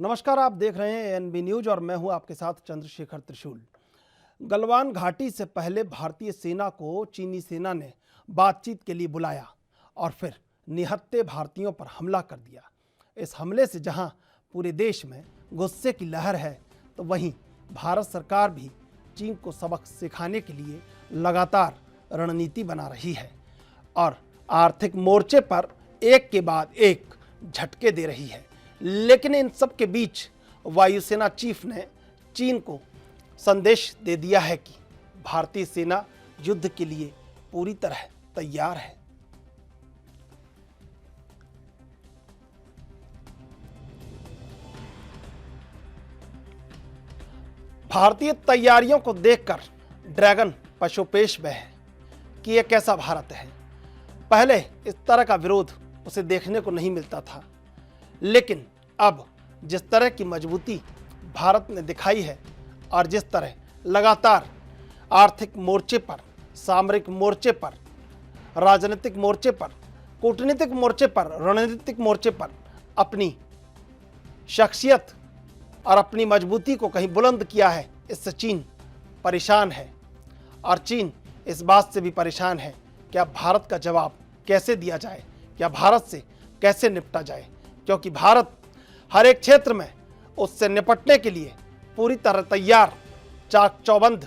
नमस्कार, आप देख रहे हैं एएनबी न्यूज और मैं हूं आपके साथ चंद्रशेखर त्रिशूल। गलवान घाटी से पहले भारतीय सेना को चीनी सेना ने बातचीत के लिए बुलाया और फिर निहत्थे भारतीयों पर हमला कर दिया। इस हमले से जहां पूरे देश में गुस्से की लहर है, तो वहीं भारत सरकार भी चीन को सबक सिखाने के लिए लगातार रणनीति बना रही है और आर्थिक मोर्चे पर एक के बाद एक झटके दे रही है। लेकिन इन सब के बीच वायुसेना चीफ ने चीन को संदेश दे दिया है कि भारतीय सेना युद्ध के लिए पूरी तरह तैयार है। भारतीय तैयारियों को देखकर ड्रैगन पशुपेश में है कि यह कैसा भारत है। पहले इस तरह का विरोध उसे देखने को नहीं मिलता था, लेकिन अब जिस तरह की मजबूती भारत ने दिखाई है और जिस तरह लगातार आर्थिक मोर्चे पर, सामरिक मोर्चे पर, राजनीतिक मोर्चे पर, कूटनीतिक मोर्चे पर, रणनीतिक मोर्चे पर अपनी शख्सियत और अपनी मजबूती को कहीं बुलंद किया है, इससे चीन परेशान है। और चीन इस बात से भी परेशान है कि अब भारत का जवाब कैसे दिया जाए, क्या भारत से कैसे निपटा जाए, क्योंकि भारत हर एक क्षेत्र में उससे निपटने के लिए पूरी तरह तैयार, चाक चौबंद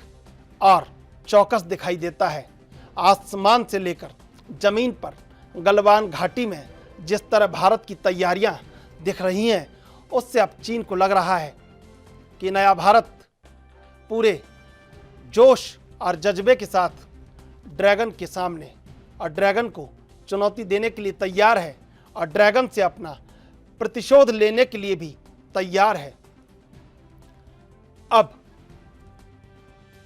और चौकस दिखाई देता है। आसमान से लेकर जमीन पर गलवान घाटी में जिस तरह भारत की तैयारियां दिख रही हैं, उससे अब चीन को लग रहा है कि नया भारत पूरे जोश और जज्बे के साथ ड्रैगन के सामने और ड्रैगन को चुनौती देने के लिए तैयार है और ड्रैगन से अपना प्रतिशोध लेने के लिए भी तैयार है। अब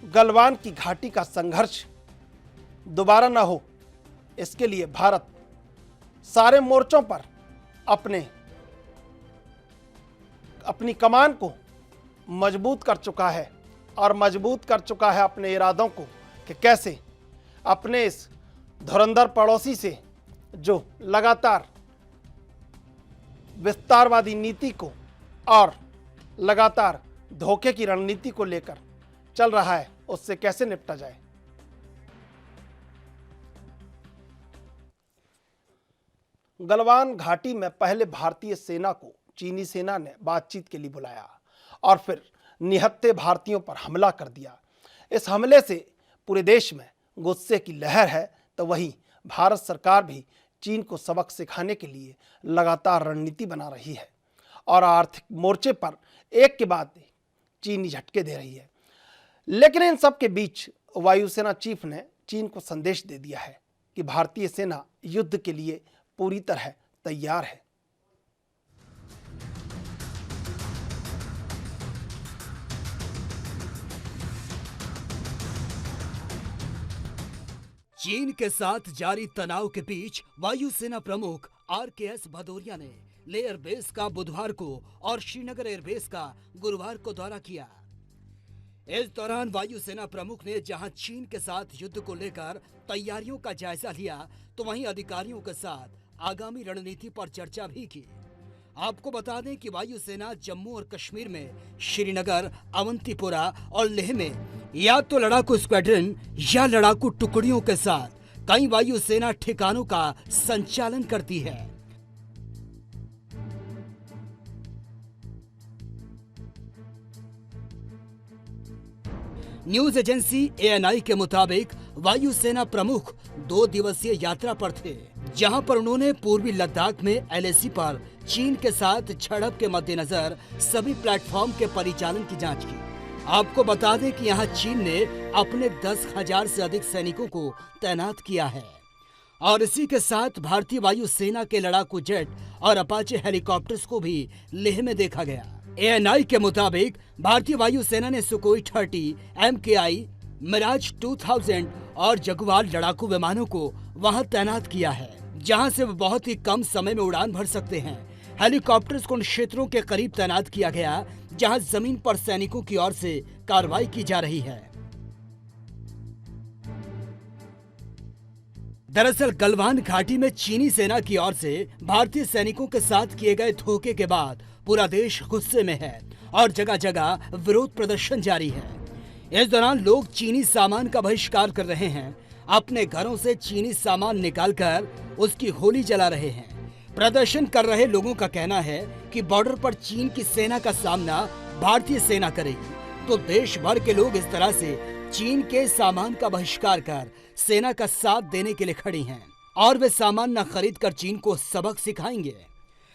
गलवान की घाटी का संघर्ष दोबारा न हो, इसके लिए भारत सारे मोर्चों पर अपनी कमान को मजबूत कर चुका है और मजबूत कर चुका है अपने इरादों को कि कैसे अपने इस धुरंधर पड़ोसी से, जो लगातार विस्तारवादी नीति को और लगातार धोखे की रणनीति को लेकर चल रहा है, उससे कैसे निपटा जाए। गलवान घाटी में पहले भारतीय सेना को चीनी सेना ने बातचीत के लिए बुलाया और फिर निहत्थे भारतीयों पर हमला कर दिया। इस हमले से पूरे देश में गुस्से की लहर है, तो वहीं भारत सरकार भी चीन को सबक सिखाने के लिए लगातार रणनीति बना रही है और आर्थिक मोर्चे पर एक के बाद एक चीनी झटके दे रही है। लेकिन इन सब के बीच वायुसेना चीफ ने चीन को संदेश दे दिया है कि भारतीय सेना युद्ध के लिए पूरी तरह तैयार है। चीन के साथ जारी तनाव के बीच वायुसेना प्रमुख RKS भदौरिया ने लेह एयरबेस का बुधवार को और श्रीनगर एयरबेस का गुरुवार को दौरा किया। इस दौरान वायुसेना प्रमुख ने जहां चीन के साथ युद्ध को लेकर तैयारियों का जायजा लिया, तो वहीं अधिकारियों के साथ आगामी रणनीति पर चर्चा भी की। आपको बता दें कि वायुसेना जम्मू और कश्मीर में श्रीनगर, अवंतीपुरा और लेह में या तो लड़ाकू स्क्वाड्रन या लड़ाकू टुकड़ियों के साथ कई वायुसेना ठिकानों का संचालन करती है। न्यूज एजेंसी ANI के मुताबिक वायुसेना प्रमुख 2 दिवसीय यात्रा पर थे, जहां पर उन्होंने पूर्वी लद्दाख में LAC पर चीन के साथ झड़प के मद्देनजर सभी प्लेटफॉर्म के परिचालन की जांच की। आपको बता दें कि यहां चीन ने अपने 10,000 से अधिक सैनिकों को तैनात किया है और इसी के साथ भारतीय वायुसेना के लड़ाकू जेट और अपाचे हेलीकॉप्टर्स को भी लेह में देखा गया। ANI के मुताबिक भारतीय वायुसेना ने सुकोई 30, MKI, मिराज 2000 और जगुआर लड़ाकू विमानों को वहां तैनात किया है, जहां से वो बहुत ही कम समय में उड़ान भर सकते हैं। हेलीकॉप्टर्स को उन क्षेत्रों के करीब तैनात किया गया जहां जमीन पर सैनिकों की ओर से कार्रवाई की जा रही है। दरअसल गलवान घाटी में चीनी सेना की ओर से भारतीय सैनिकों के साथ किए गए धोखे के बाद पूरा देश गुस्से में है और जगह जगह विरोध प्रदर्शन जारी है। इस दौरान लोग चीनी सामान का बहिष्कार कर रहे हैं, अपने घरों से चीनी सामान निकालकर उसकी होली जला रहे हैं। प्रदर्शन कर रहे लोगों का कहना है कि बॉर्डर पर चीन की सेना का सामना भारतीय सेना करेगी, तो देश भर के लोग इस तरह से चीन के सामान का बहिष्कार कर सेना का साथ देने के लिए खड़ी हैं और वे सामान न खरीद कर चीन को सबक सिखाएंगे।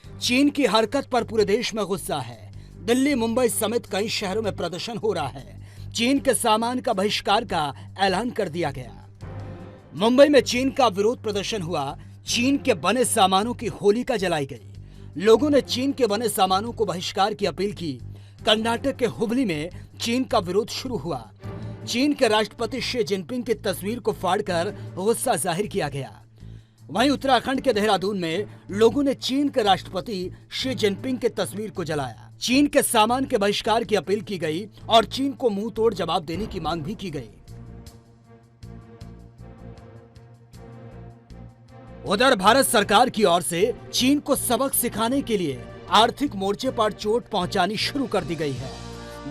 चीन की हरकत पर पूरे देश में गुस्सा है। दिल्ली, मुंबई समेत कई शहरों में प्रदर्शन हो रहा है। चीन के सामान का बहिष्कार का ऐलान कर दिया गया। मुंबई में चीन का विरोध प्रदर्शन हुआ। चीन के बने सामानों की होलिका जलाई गई। लोगों ने चीन के बने सामानों को बहिष्कार की अपील की। कर्नाटक के हुबली में चीन का विरोध शुरू हुआ। चीन के राष्ट्रपति शी जिनपिंग की तस्वीर को फाड़कर गुस्सा जाहिर किया गया। वहीं उत्तराखंड के देहरादून में लोगों ने चीन के राष्ट्रपति शी जिनपिंग की तस्वीर को जलाया। चीन के सामान के बहिष्कार की अपील की गई और चीन को मुंह तोड़ जवाब देने की मांग भी की गई। उधर भारत सरकार की ओर से चीन को सबक सिखाने के लिए आर्थिक मोर्चे पर चोट पहुंचानी शुरू कर दी गई है।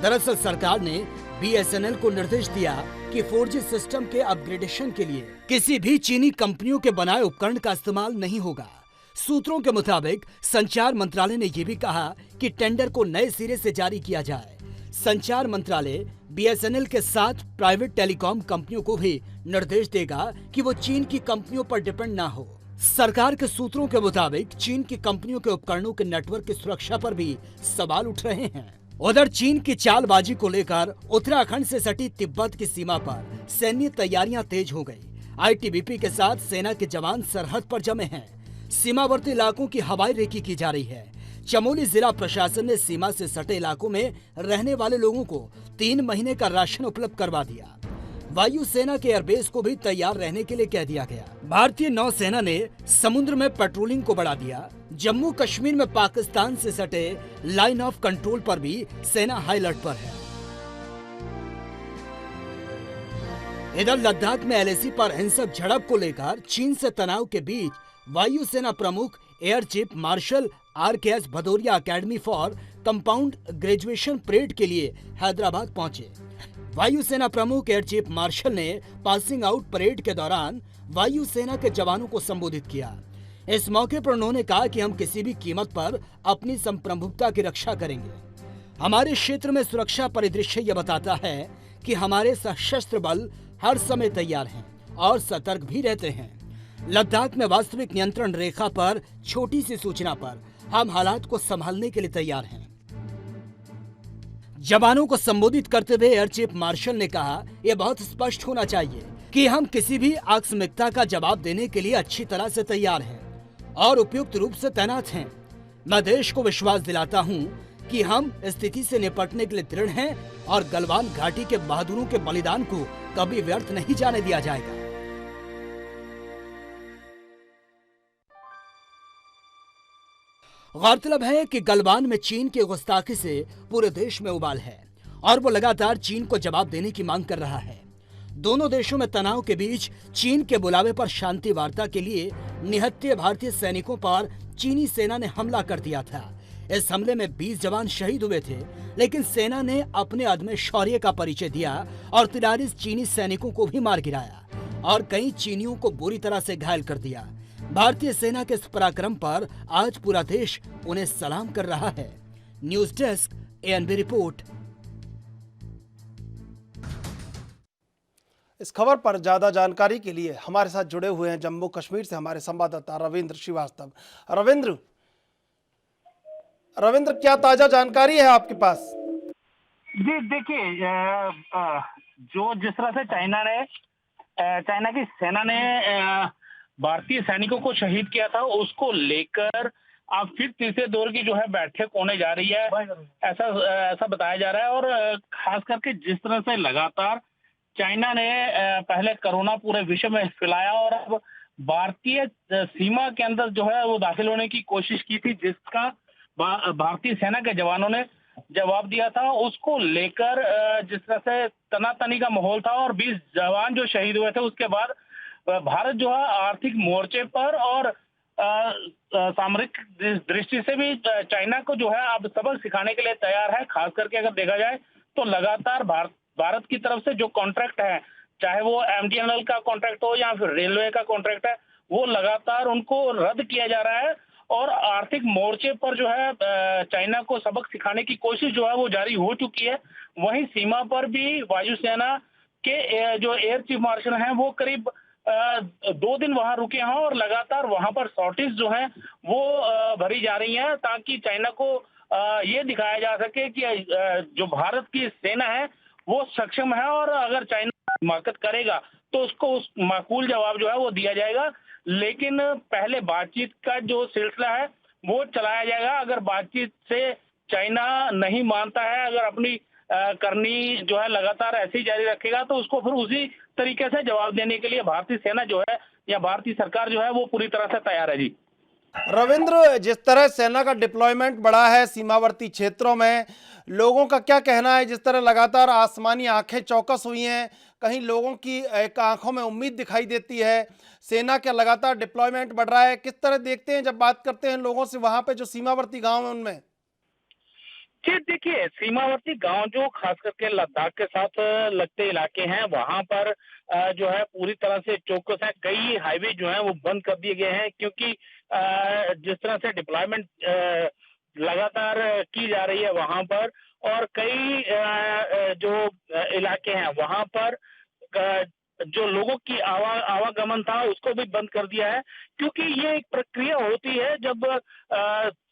दरअसल सरकार ने BSNL को निर्देश दिया कि 4G सिस्टम के अपग्रेडेशन के लिए किसी भी चीनी कंपनियों के बनाए उपकरण का इस्तेमाल नहीं होगा। सूत्रों के मुताबिक संचार मंत्रालय ने यह भी कहा कि टेंडर को नए सिरे से जारी किया जाए। संचार मंत्रालय BSNL के साथ प्राइवेट टेलीकॉम कंपनियों को भी निर्देश देगा कि वो चीन की कंपनियों पर डिपेंड ना हो। सरकार के सूत्रों के मुताबिक चीन की कंपनियों के उपकरणों के नेटवर्क की सुरक्षा पर भी सवाल उठ रहे हैं। उधर चीन की चालबाजी को लेकर उत्तराखंड से सटी तिब्बत की सीमा पर सैन्य तैयारियां तेज हो गई। ITBP के साथ सेना के जवान सरहद पर जमे हैं। सीमावर्ती इलाकों की हवाई रेकी की जा रही है। चमोली जिला प्रशासन ने सीमा से सटे इलाकों में रहने वाले लोगों को 3 महीने का राशन उपलब्ध करवा दिया। वायुसेना के एयरबेस को भी तैयार रहने के लिए कह दिया गया। भारतीय नौसेना ने समुद्र में पेट्रोलिंग को बढ़ा दिया। जम्मू कश्मीर में पाकिस्तान से सटे लाइन ऑफ कंट्रोल पर भी सेना हाई अलर्ट पर है। इधर लद्दाख में LAC पर हिंसक झड़प को लेकर चीन से तनाव के बीच वायुसेना प्रमुख air chief marshal RKS Bhadauria academy for compound graduation parade के लिए हैदराबाद पहुंचे। वायुसेना प्रमुख एयर चीफ मार्शल ने पासिंग आउट परेड के दौरान वायुसेना के जवानों को संबोधित किया। इस मौके पर उन्होंने कहा कि हम किसी भी कीमत पर अपनी संप्रभुता की रक्षा करेंगे। हमारे क्षेत्र में सुरक्षा परिदृश्य यह बताता है कि हमारे सशस्त्र बल हर समय तैयार हैं और सतर्क भी रहते हैं। लद्दाख में वास्तविक नियंत्रण रेखा पर छोटी सी सूचना पर हम हालात को संभालने के लिए तैयार हैं। जवानों को संबोधित करते हुए एयर चीफ मार्शल ने कहा, यह बहुत स्पष्ट होना चाहिए कि हम किसी भी आकस्मिकता का जवाब देने के लिए अच्छी तरह से तैयार हैं और उपयुक्त रूप से तैनात हैं। मैं देश को विश्वास दिलाता हूं कि हम स्थिति से निपटने के लिए दृढ़ हैं और गलवान घाटी के बहादुरों के बलिदान को कभी व्यर्थ नहीं जाने दिया जाएगा। गौरतलब है कि गलवान में चीन की गुस्ताखी से पूरे देश में उबाल है और वो लगातार चीन को जवाब देने की मांग कर रहा है। दोनों देशों में तनाव के बीच चीन के बुलावे पर शांति वार्ता के लिए निहत्थे भारतीय सैनिकों पर चीनी सेना ने हमला कर दिया था। इस हमले में 20 जवान शहीद हुए थे, लेकिन सेना ने अपने अदम्य शौर्य का परिचय दिया और 43 चीनी सैनिकों को भी मार गिराया और कई चीनियों को बुरी तरह से घायल कर दिया। भारतीय सेना के इस पराक्रम पर आज पूरा देश उन्हें सलाम कर रहा है। News desk, ANB report. इस खबर पर ज्यादा जानकारी के लिए हमारे साथ जुड़े हुए हैं जम्मू कश्मीर से हमारे संवाददाता रविंद्र श्रीवास्तव। रविंद्र, क्या ताजा जानकारी है आपके पास? जी देखिए, जो जिस तरह से चाइना की सेना ने भारतीय सैनिकों को शहीद किया था, उसको लेकर अब फिर तीसरे दौर की जो है बैठक होने जा रही है, ऐसा बताया जा रहा है। और खास करके जिस तरह से लगातार चाइना ने पहले कोरोना पूरे विश्व में फैलाया और अब भारतीय सीमा के अंदर जो है वो दाखिल होने की कोशिश की थी, जिसका भारतीय सेना के जवानों ने जवाब दिया था, उसको लेकर जिस तरह से तनातनी का माहौल था और 20 जवान जो शहीद हुए थे, उसके बाद भारत जो है आर्थिक मोर्चे पर और सामरिक दृष्टि से भी चाइना को जो है अब सबक सिखाने के लिए तैयार है। खास करके अगर देखा जाए तो लगातार भारत की तरफ से जो कॉन्ट्रैक्ट है, चाहे वो एमटीएनएल का कॉन्ट्रैक्ट हो या फिर रेलवे का कॉन्ट्रैक्ट है, वो लगातार उनको रद्द किया जा रहा है और आर्थिक मोर्चे पर जो है चाइना को सबक सिखाने की कोशिश जो है वो जारी हो चुकी है। वहीं सीमा पर भी वायुसेना के जो एयर चीफ मार्शल हैं वो करीब 2 दिन वहां रुके हैं और लगातार वहां पर शॉर्टेज जो है वो भरी जा रही है, ताकि चाइना को ये दिखाया जा सके कि जो भारत की सेना है वो सक्षम है और अगर चाइना हिमाकत करेगा तो उसको उस माकूल जवाब जो है वो दिया जाएगा। लेकिन पहले बातचीत का जो सिलसिला है वो चलाया जाएगा। अगर बातचीत से चाइना नहीं मानता है, अगर अपनी करनी जो है लगातार ऐसे ही जारी रखेगा, तो उसको फिर उसी तरीके से जवाब देने के लिए भारतीय सेना जो है या भारतीय सरकार जो है वो पूरी तरह से तैयार है। जी रविंद्र, जिस तरह सेना का डिप्लॉयमेंट बढ़ा है सीमावर्ती क्षेत्रों में, लोगों का क्या कहना है? जिस तरह लगातार आसमानी आंखें चौकस हुई हैं, कहीं लोगों की एक आंखों में उम्मीद दिखाई देती है, सेना का लगातार डिप्लॉयमेंट बढ़ रहा है, किस तरह देखते हैं जब बात करते हैं लोगों से वहां पे जो सीमावर्ती गांव है उनमें? जी देखिए, सीमावर्ती गांव जो खास करके लद्दाख के साथ लगते इलाके हैं, वहां पर जो है पूरी तरह से चौकस है। कई हाईवे जो है वो बंद कर दिए गए हैं, क्योंकि जिस तरह से डिप्लॉयमेंट लगातार की जा रही है वहां पर, और कई जो इलाके हैं वहां पर जो लोगों की आवागमन था उसको भी बंद कर दिया है। क्योंकि ये एक प्रक्रिया होती है जब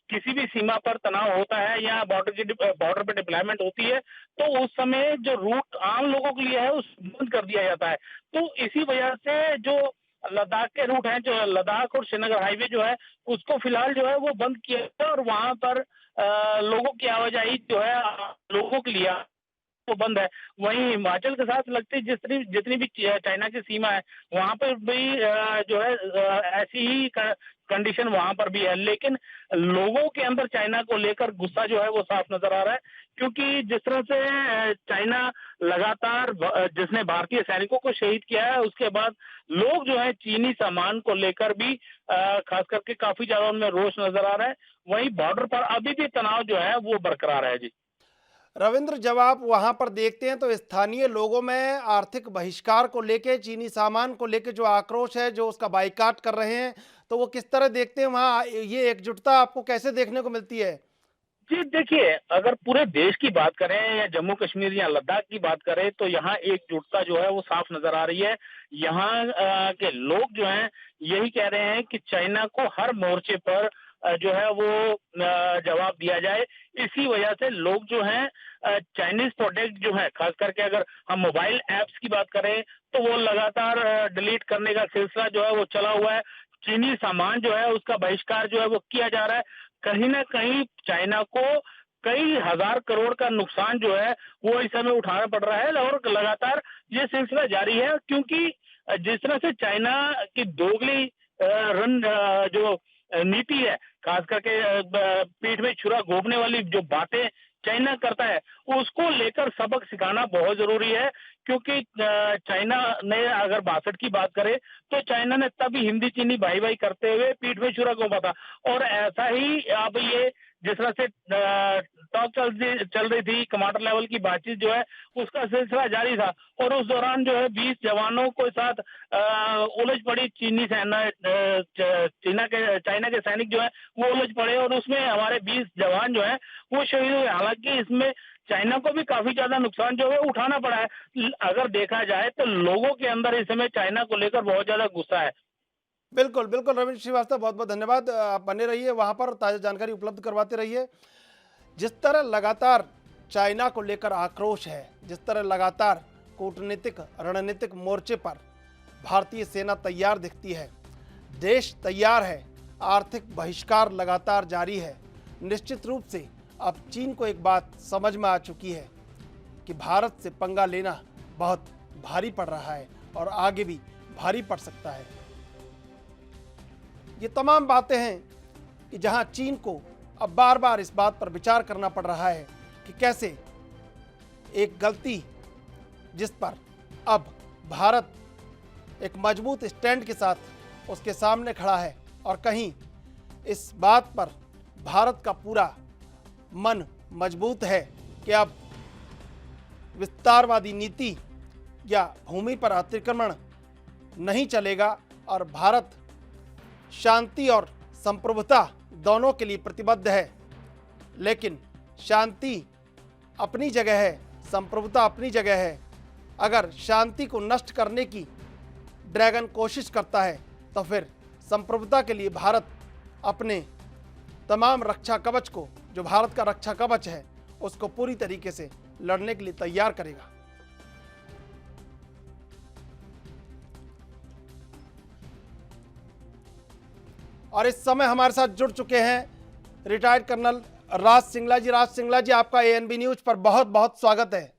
किसी भी सीमा पर तनाव होता है या बॉर्डर पे डिप्लॉयमेंट होती है, तो उस समय जो रूट आम लोगों के लिए है उस बंद कर दिया जाता है। तो इसी वजह से जो लद्दाख के रूट हैं, जो लद्दाख और श्रीनगर हाईवे जो है उसको फिलहाल जो है वो बंद किया है और वहां पर लोगों की आवाजाही जो है लोगों के लिए वो बंद है। वहीं हिमाचल के साथ लगती जितनी भी चाइना की सीमा है वहां पर भी जो है ऐसी ही कंडीशन वहां पर भी है। लेकिन लोगों के अंदर चाइना को लेकर गुस्सा जो है वो साफ नजर आ रहा है, क्योंकि जिस तरह से चाइना लगातार जिसने भारतीय सैनिकों को शहीद किया है, उसके बाद लोग जो है चीनी सामान को लेकर भी खास करके काफी ज्यादा उनमें रोष नजर आ रहा है। वहीं बॉर्डर पर अभी भी तनाव जो है वो बरकरार है। जी रविंद्र, जब आप वहां पर देखते हैं तो स्थानीय लोगों में आर्थिक बहिष्कार को लेके, चीनी सामान को लेके जो आक्रोश है, जो उसका बाइकाट कर रहे हैं, तो वो किस तरह देखते हैं वहां? ये एकजुटता आपको कैसे देखने को मिलती है? जी देखिए, अगर पूरे देश की बात करें या जम्मू कश्मीर या लद्दाख की बात करें तो यहाँ एकजुटता जो है वो साफ नजर आ रही है। यहाँ के लोग जो हैं यही कह रहे हैं कि चाइना को हर मोर्चे पर जो है वो जवाब दिया जाए। इसी वजह से लोग जो हैं चाइनीज प्रोडक्ट जो है, खास करके अगर हम मोबाइल ऐप्स की बात करें तो वो लगातार डिलीट करने का सिलसिला जो है वो चला हुआ है। चीनी सामान जो है उसका बहिष्कार जो है वो किया जा रहा है। कहीं ना कहीं चाइना को कई हजार करोड़ का नुकसान जो है वो इस समय उठाना पड़ रहा है और लगातार ये सिलसिला जारी है। क्योंकि जिस तरह से चाइना की दोगली जो नीति है, खास करके पीठ में छुरा घोंपने वाली जो बातें चाइना करता है, उसको लेकर सबक सिखाना बहुत जरूरी है। क्योंकि चाइना ने अगर 62 की बात करें तो चाइना ने तभी हिंदी चीनी भाई भाई करते हुए पीठ में छुरा घोंपा था। और ऐसा ही अब ये जिस तरह से टॉक चल रही थी, कमांडर लेवल की बातचीत जो है उसका सिलसिला जारी था, और उस दौरान जो है 20 जवानों के साथ उलझ पड़ी चीनी सेना, चाइना के सैनिक जो है वो उलझ पड़े और उसमें हमारे 20 जवान जो है वो शहीद हुए। हालांकि इसमें चाइना को भी काफी ज्यादा नुकसान जो है उठाना पड़ा है। अगर देखा जाए तो लोगों के अंदर इस समय चाइना को लेकर बहुत ज्यादा गुस्सा है। बिल्कुल बिल्कुल रविंद्र श्रीवास्तव, बहुत बहुत धन्यवाद। आप बने रहिए वहां पर, ताज़ा जानकारी उपलब्ध करवाते रहिए। जिस तरह लगातार चाइना को लेकर आक्रोश है, जिस तरह लगातार कूटनीतिक रणनीतिक मोर्चे पर भारतीय सेना तैयार दिखती है, देश तैयार है, आर्थिक बहिष्कार लगातार जारी है। निश्चित रूप से अब चीन को एक बात समझ में आ चुकी है कि भारत से पंगा लेना बहुत भारी पड़ रहा है और आगे भी भारी पड़ सकता है। ये तमाम बातें हैं कि जहां चीन को अब बार बार इस बात पर विचार करना पड़ रहा है कि कैसे एक गलती जिस पर अब भारत एक मजबूत स्टैंड के साथ उसके सामने खड़ा है और कहीं इस बात पर भारत का पूरा मन मजबूत है कि अब विस्तारवादी नीति या भूमि पर अतिक्रमण नहीं चलेगा और भारत शांति और संप्रभुता दोनों के लिए प्रतिबद्ध है। लेकिन शांति अपनी जगह है, संप्रभुता अपनी जगह है। अगर शांति को नष्ट करने की ड्रैगन कोशिश करता है तो फिर संप्रभुता के लिए भारत अपने तमाम रक्षा कवच को, जो भारत का रक्षा कवच है, उसको पूरी तरीके से लड़ने के लिए तैयार करेगा। और इस समय हमारे साथ जुड़ चुके हैं रिटायर्ड कर्नल राज सिंगला जी। राज सिंगला जी, आपका एएनबी न्यूज पर बहुत बहुत स्वागत है।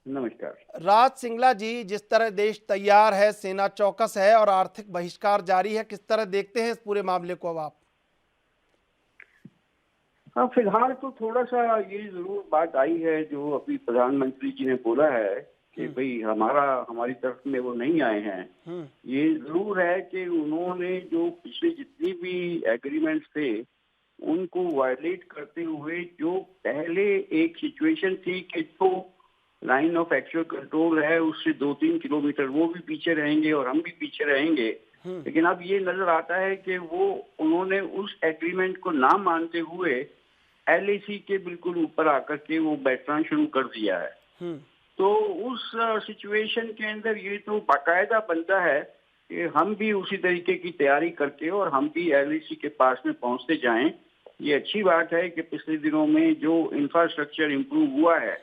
नमस्कार। राज सिंगला जी, जिस तरह देश तैयार है, सेना चौकस है और आर्थिक बहिष्कार जारी है, किस तरह देखते हैं इस पूरे मामले को अब आप? हाँ, फिलहाल तो थोड़ा सा ये जरूर बात आई है जो अभी प्रधानमंत्री जी ने बोला है कि भाई हमारी तरफ में वो नहीं आए हैं। ये जरूर है कि उन्होंने जो पिछले जितनी भी एग्रीमेंट्स थे उनको वायलेट करते हुए जो पहले एक सिचुएशन थी कि जो लाइन ऑफ एक्चुअल कंट्रोल है उससे 2-3 किलोमीटर वो भी पीछे रहेंगे और हम भी पीछे रहेंगे, लेकिन अब ये नजर आता है कि वो उन्होंने उस एग्रीमेंट को ना मानते हुए एलएसी के बिल्कुल ऊपर आकर के वो बैठना शुरू कर दिया है। तो उस सिचुएशन के अंदर ये तो बाकायदा बनता है कि हम भी उसी तरीके की तैयारी करके और हम भी एलएसी के पास में पहुंचते जाएं। ये अच्छी बात है कि पिछले दिनों में जो इंफ्रास्ट्रक्चर इम्प्रूव हुआ है,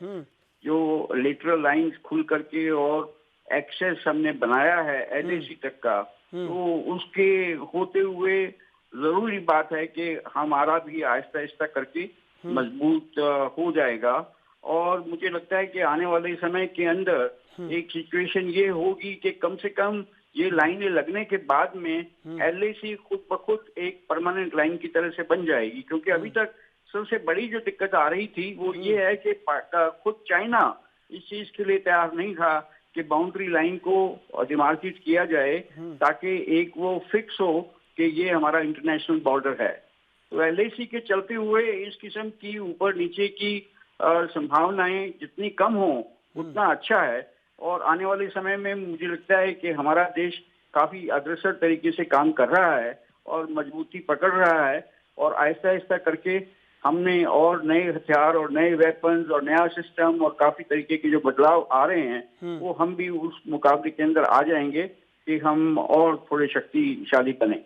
जो लेटरल लाइंस खुल करके और एक्सेस हमने बनाया है एलएसी तक का, तो उसके होते हुए जरूरी बात है कि हमारा भी आहिस्ता आहिस्ता करके मजबूत हो जाएगा। और मुझे लगता है कि आने वाले समय के अंदर एक सिचुएशन ये होगी कि कम से कम ये लाइनें लगने के बाद में एलएसी खुद ब खुद एक परमानेंट लाइन की तरह से बन जाएगी। क्योंकि अभी तक सबसे बड़ी जो दिक्कत आ रही थी वो ये है कि खुद चाइना इस चीज के लिए तैयार नहीं था कि बाउंड्री लाइन को डिमार्केट किया जाए ताकि एक वो फिक्स हो कि ये हमारा इंटरनेशनल बॉर्डर है। तो एलएसी के चलते हुए इस किस्म की ऊपर नीचे की संभावनाएं जितनी कम हो उतना अच्छा है। और आने वाले समय में मुझे लगता है कि हमारा देश काफी अग्रसर तरीके से काम कर रहा है और मजबूती पकड़ रहा है और आहिस्ता आहिस्ता करके हमने और नए हथियार और नए वेपन्स और नया सिस्टम और काफी तरीके के जो बदलाव आ रहे हैं वो हम भी उस मुकाबले के अंदर आ जाएंगे कि हम और थोड़े शक्तिशाली बने।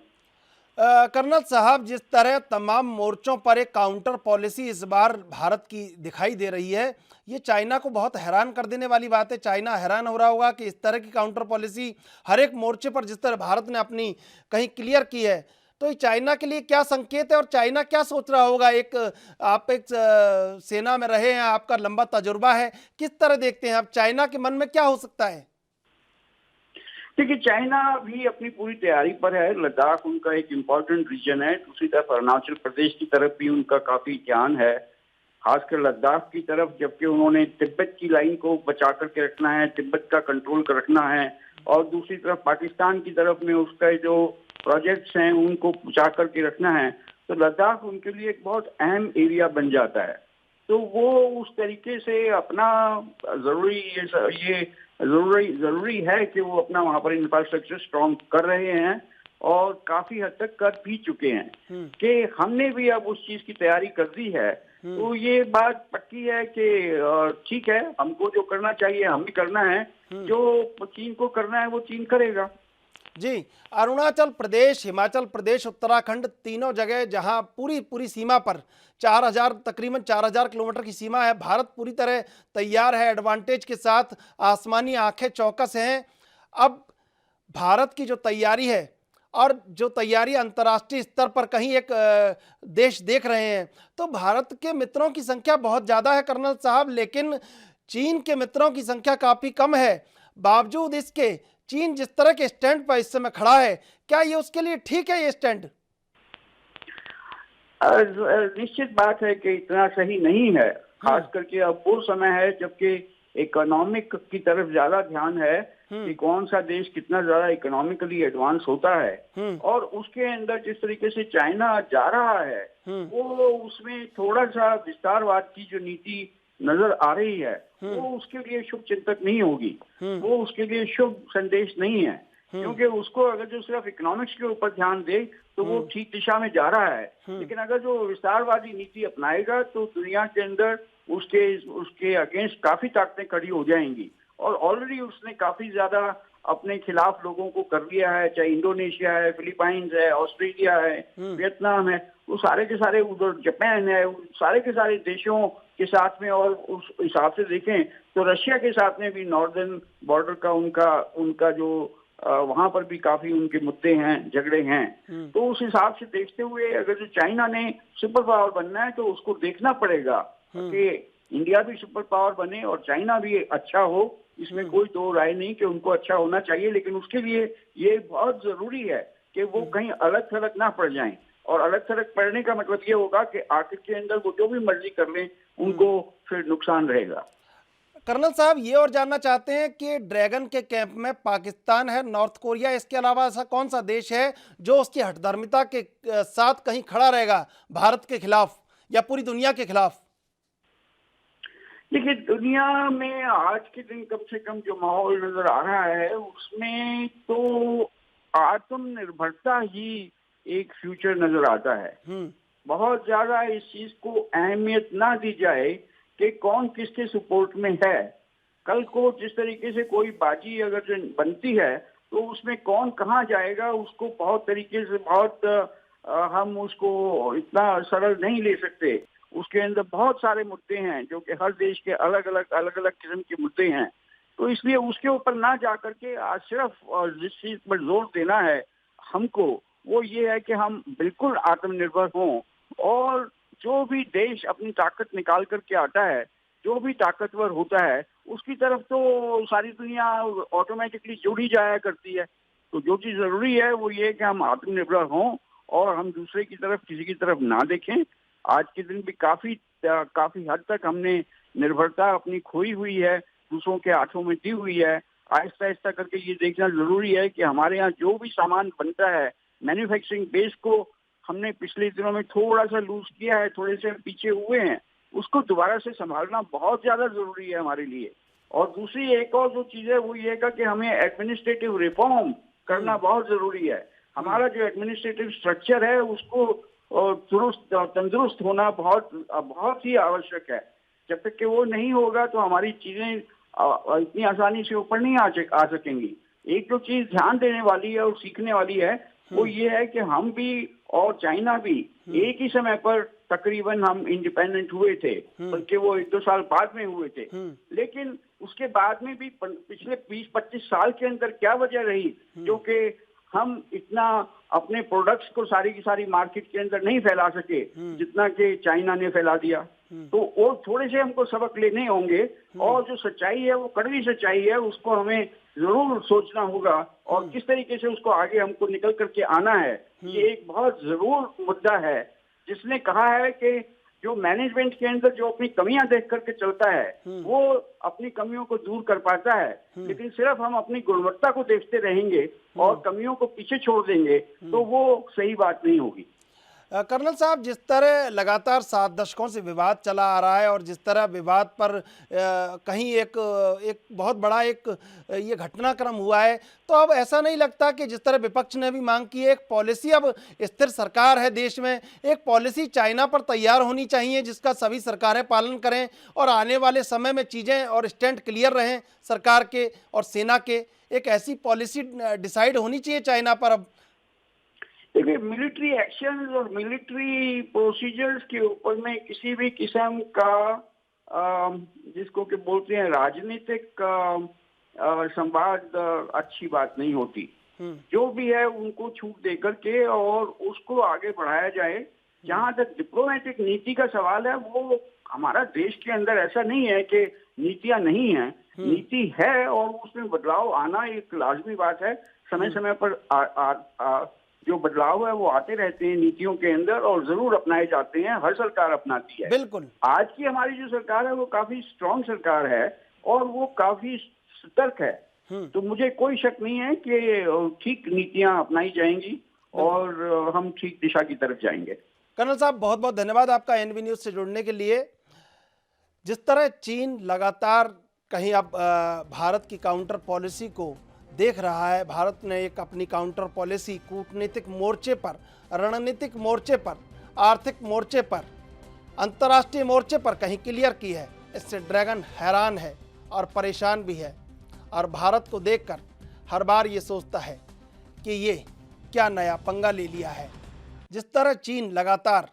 कर्नल साहब, जिस तरह तमाम मोर्चों पर एक काउंटर पॉलिसी इस बार भारत की दिखाई दे रही है, ये चाइना को बहुत हैरान कर देने वाली बात है। चाइना हैरान हो रहा होगा कि इस तरह की काउंटर पॉलिसी हर एक मोर्चे पर जिस तरह भारत ने अपनी कहीं क्लियर की है, तो ये चाइना के लिए क्या संकेत है और चाइना क्या सोच रहा होगा? आप एक सेना में रहे हैं, आपका लंबा तजुर्बा है, किस तरह देखते हैं आप चाइना के मन में क्या हो सकता है? देखिए, चाइना भी अपनी पूरी तैयारी पर है। लद्दाख उनका एक इम्पोर्टेंट रीजन है। दूसरी तरफ अरुणाचल प्रदेश की तरफ भी उनका काफी ध्यान है, खासकर लद्दाख की तरफ, जबकि उन्होंने तिब्बत की लाइन को बचा करके रखना है, तिब्बत का कंट्रोल कर रखना है। और दूसरी तरफ पाकिस्तान की तरफ में उसका जो प्रोजेक्ट्स हैं उनको बचा करके रखना है। तो लद्दाख उनके लिए एक बहुत अहम एरिया बन जाता है। तो वो उस तरीके से अपना जरूरी है कि वो अपना वहां पर इंफ्रास्ट्रक्चर स्ट्रॉन्ग कर रहे हैं और काफी हद तक कर भी चुके हैं कि हमने भी अब उस चीज की तैयारी कर दी है। तो ये बात पक्की है कि ठीक है, हमको जो करना चाहिए हम भी करना है, जो चीन को करना है वो चीन करेगा। जी, अरुणाचल प्रदेश, हिमाचल प्रदेश, उत्तराखंड, तीनों जगह जहां पूरी सीमा पर तकरीबन 4000 किलोमीटर की सीमा है, भारत पूरी तरह तैयार है, एडवांटेज के साथ, आसमानी आंखें चौकस हैं। अब भारत की जो तैयारी है और जो तैयारी अंतर्राष्ट्रीय स्तर पर कहीं एक देश देख रहे हैं, तो भारत के मित्रों की संख्या बहुत ज़्यादा है कर्नल साहब, लेकिन चीन के मित्रों की संख्या काफ़ी कम है। बावजूद इसके चीन जिस तरह के स्टैंड पर इस समय खड़ा है, क्या ये उसके लिए ठीक है ये स्टैंड? निश्चित बात है कि इतना सही नहीं है, खास करके अब वो समय है जबकि इकोनॉमिक की तरफ ज्यादा ध्यान है कि कौन सा देश कितना ज्यादा इकोनॉमिकली एडवांस होता है, और उसके अंदर जिस तरीके से चाइना जा रहा है वो उसमें थोड़ा सा विस्तारवाद की जो नीति नजर आ रही है वो उसके लिए शुभ चिंतक नहीं होगी, वो उसके लिए शुभ संदेश नहीं है, क्योंकि उसको अगर जो सिर्फ इकोनॉमिक्स के ऊपर ध्यान दे तो वो ठीक दिशा में जा रहा है, लेकिन अगर जो विस्तारवादी नीति अपनाएगा तो दुनिया के अंदर उसके अगेंस्ट काफी ताकतें खड़ी हो जाएंगी, और ऑलरेडी उसने काफी ज्यादा अपने खिलाफ लोगों को कर लिया है, चाहे इंडोनेशिया है, फिलीपाइंस है, ऑस्ट्रेलिया है, वियतनाम है, वो सारे के सारे, उधर जापान है, सारे के सारे देशों के साथ में, और उस हिसाब से देखें तो रशिया के साथ में भी नॉर्दर्न बॉर्डर का उनका जो वहां पर भी काफी उनके मुद्दे हैं, झगड़े हैं। तो उस हिसाब से देखते हुए अगर जो चाइना ने सुपर पावर बनना है तो उसको देखना पड़ेगा कि इंडिया भी सुपर पावर बने और चाइना भी अच्छा हो, इसमें कोई दो राय नहीं कि उनको अच्छा होना चाहिए, लेकिन उसके लिए ये बहुत जरूरी है कि वो कहीं अलग थलग ना पड़ जाएं, और अलग थलग पड़ने का मतलब ये होगा कि आखिर के अंदर वो जो भी मर्जी कर लें उनको फिर नुकसान रहेगा। कर्नल साहब, ये और जानना चाहते हैं कि ड्रैगन के कैंप में पाकिस्तान है, नॉर्थ कोरिया, इसके अलावा ऐसा कौन सा देश है जो उसकी हठधर्मिता के साथ कहीं खड़ा रहेगा भारत के खिलाफ या पूरी दुनिया के खिलाफ? देखिए, दुनिया में आज के दिन कम से कम जो माहौल नजर आ रहा है उसमें तो आत्मनिर्भरता ही एक फ्यूचर नजर आता है। बहुत ज्यादा इस चीज को अहमियत ना दी जाए कि कौन किसके सपोर्ट में है। कल को जिस तरीके से कोई बाजी अगर जो बनती है तो उसमें कौन कहाँ जाएगा उसको बहुत तरीके से हम उसको इतना सरल नहीं ले सकते। उसके अंदर बहुत सारे मुद्दे हैं जो कि हर देश के अलग अलग किस्म के मुद्दे हैं, तो इसलिए उसके ऊपर ना जा करके आज सिर्फ जिस चीज पर जोर देना है हमको वो ये है कि हम बिल्कुल आत्मनिर्भर हों, और जो भी देश अपनी ताकत निकाल करके आता है, जो भी ताकतवर होता है, उसकी तरफ तो सारी दुनिया ऑटोमेटिकली जुड़ी जाया करती है। तो जो चीज जरूरी है वो ये है कि हम आत्मनिर्भर हों और हम दूसरे की तरफ किसी की तरफ ना देखें। आज के दिन भी काफी हद तक हमने निर्भरता अपनी खोई हुई है, दूसरों के हाथों में दी हुई है। आहिस्ता आहिस्ता करके ये देखना जरूरी है कि हमारे यहाँ जो भी सामान बनता है, मैन्युफैक्चरिंग बेस को हमने पिछले दिनों में थोड़ा सा लूज किया है, थोड़े से पीछे हुए हैं, उसको दोबारा से संभालना बहुत ज्यादा जरूरी है हमारे लिए। और दूसरी एक और जो चीज है वो ये है कि हमें एडमिनिस्ट्रेटिव रिफॉर्म करना बहुत जरूरी है। हमारा जो एडमिनिस्ट्रेटिव स्ट्रक्चर है उसको तंदुरुस्त होना बहुत ही आवश्यक है। जब तक कि वो नहीं होगा तो हमारी चीजें इतनी आसानी से ऊपर नहीं आ सकेंगी। एक जो चीज ध्यान देने वाली है और सीखने वाली है वो ये है कि हम भी और चाइना भी एक ही समय पर तकरीबन हम इंडिपेंडेंट हुए थे, बल्कि वो 1-2 साल बाद में हुए थे। लेकिन उसके बाद में भी पिछले 20-25 साल के अंदर क्या वजह रही जो कि हम इतना अपने प्रोडक्ट्स को सारी की सारी मार्केट के अंदर नहीं फैला सके जितना कि चाइना ने फैला दिया। तो वो थोड़े से हमको सबक लेने होंगे, और जो सच्चाई है वो कड़वी सच्चाई है, उसको हमें जरूर सोचना होगा और किस तरीके से उसको आगे हमको निकल करके आना है। ये एक बहुत जरूर मुद्दा है। जिसने कहा है कि जो मैनेजमेंट के अंदर जो अपनी कमियां देख करके चलता है वो अपनी कमियों को दूर कर पाता है, लेकिन सिर्फ हम अपनी गुणवत्ता को देखते रहेंगे और कमियों को पीछे छोड़ देंगे तो वो सही बात नहीं होगी। कर्नल साहब, जिस तरह लगातार 7 दशकों से विवाद चला आ रहा है और जिस तरह विवाद पर कहीं एक बहुत बड़ा ये घटनाक्रम हुआ है, तो अब ऐसा नहीं लगता कि जिस तरह विपक्ष ने भी मांग की है, एक पॉलिसी, अब स्थिर सरकार है देश में, एक पॉलिसी चाइना पर तैयार होनी चाहिए जिसका सभी सरकारें पालन करें और आने वाले समय में चीज़ें और स्टैंड क्लियर रहें सरकार के और सेना के, एक ऐसी पॉलिसी डिसाइड होनी चाहिए चाइना पर। अब देखिए, मिलिट्री एक्शन और मिलिट्री प्रोसीजर्स के ऊपर में किसी भी किस्म का जिसको कि बोलते हैं राजनीतिक संवाद अच्छी बात नहीं होती। जो भी है उनको छूट दे करके और उसको आगे बढ़ाया जाए। जहां तक डिप्लोमेटिक नीति का सवाल है, वो हमारा देश के अंदर ऐसा नहीं है कि नीतियां नहीं है, नीति है और उसमें बदलाव आना एक लाजमी बात है। समय समय पर जो बदलाव है वो आते रहते हैं नीतियों के अंदर और जरूर अपनाए जाते हैं, हर सरकार अपनाती है। बिल्कुल। आज की हमारी जो सरकार है वो काफी स्ट्रांग सरकार है, और वो काफी सतर्क है। तो मुझे कोई शक नहीं है कि ठीक नीतियां अपनाई जाएंगी और हम ठीक दिशा की तरफ जाएंगे। कर्नल साहब, बहुत बहुत धन्यवाद आपका एनबी न्यूज से जुड़ने के लिए। जिस तरह चीन लगातार कहीं अब भारत की काउंटर पॉलिसी को देख रहा है, भारत ने एक अपनी काउंटर पॉलिसी कूटनीतिक मोर्चे पर, रणनीतिक मोर्चे पर, आर्थिक मोर्चे पर, अंतर्राष्ट्रीय मोर्चे पर कहीं क्लियर की है। इससे ड्रैगन हैरान है और परेशान भी है, और भारत को देखकर हर बार ये सोचता है कि ये क्या नया पंगा ले लिया है। जिस तरह चीन लगातार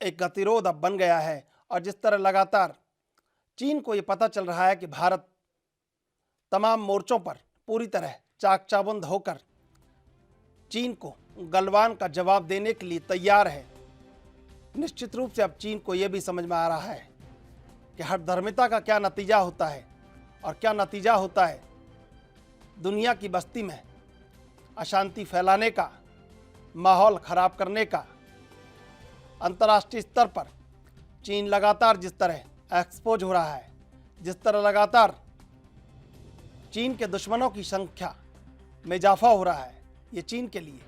एक गतिरोध अब बन गया है, और जिस तरह लगातार चीन को ये पता चल रहा है कि भारत तमाम मोर्चों पर पूरी तरह चाक चौबंद होकर चीन को गलवान का जवाब देने के लिए तैयार है, निश्चित रूप से अब चीन को यह भी समझ में आ रहा है कि हठधर्मिता का क्या नतीजा होता है, और क्या नतीजा होता है दुनिया की बस्ती में अशांति फैलाने का, माहौल खराब करने का। अंतर्राष्ट्रीय स्तर पर चीन लगातार जिस तरह एक्सपोज हो रहा है, जिस तरह लगातार चीन के दुश्मनों की संख्या में इजाफा हो रहा है, ये चीन के लिए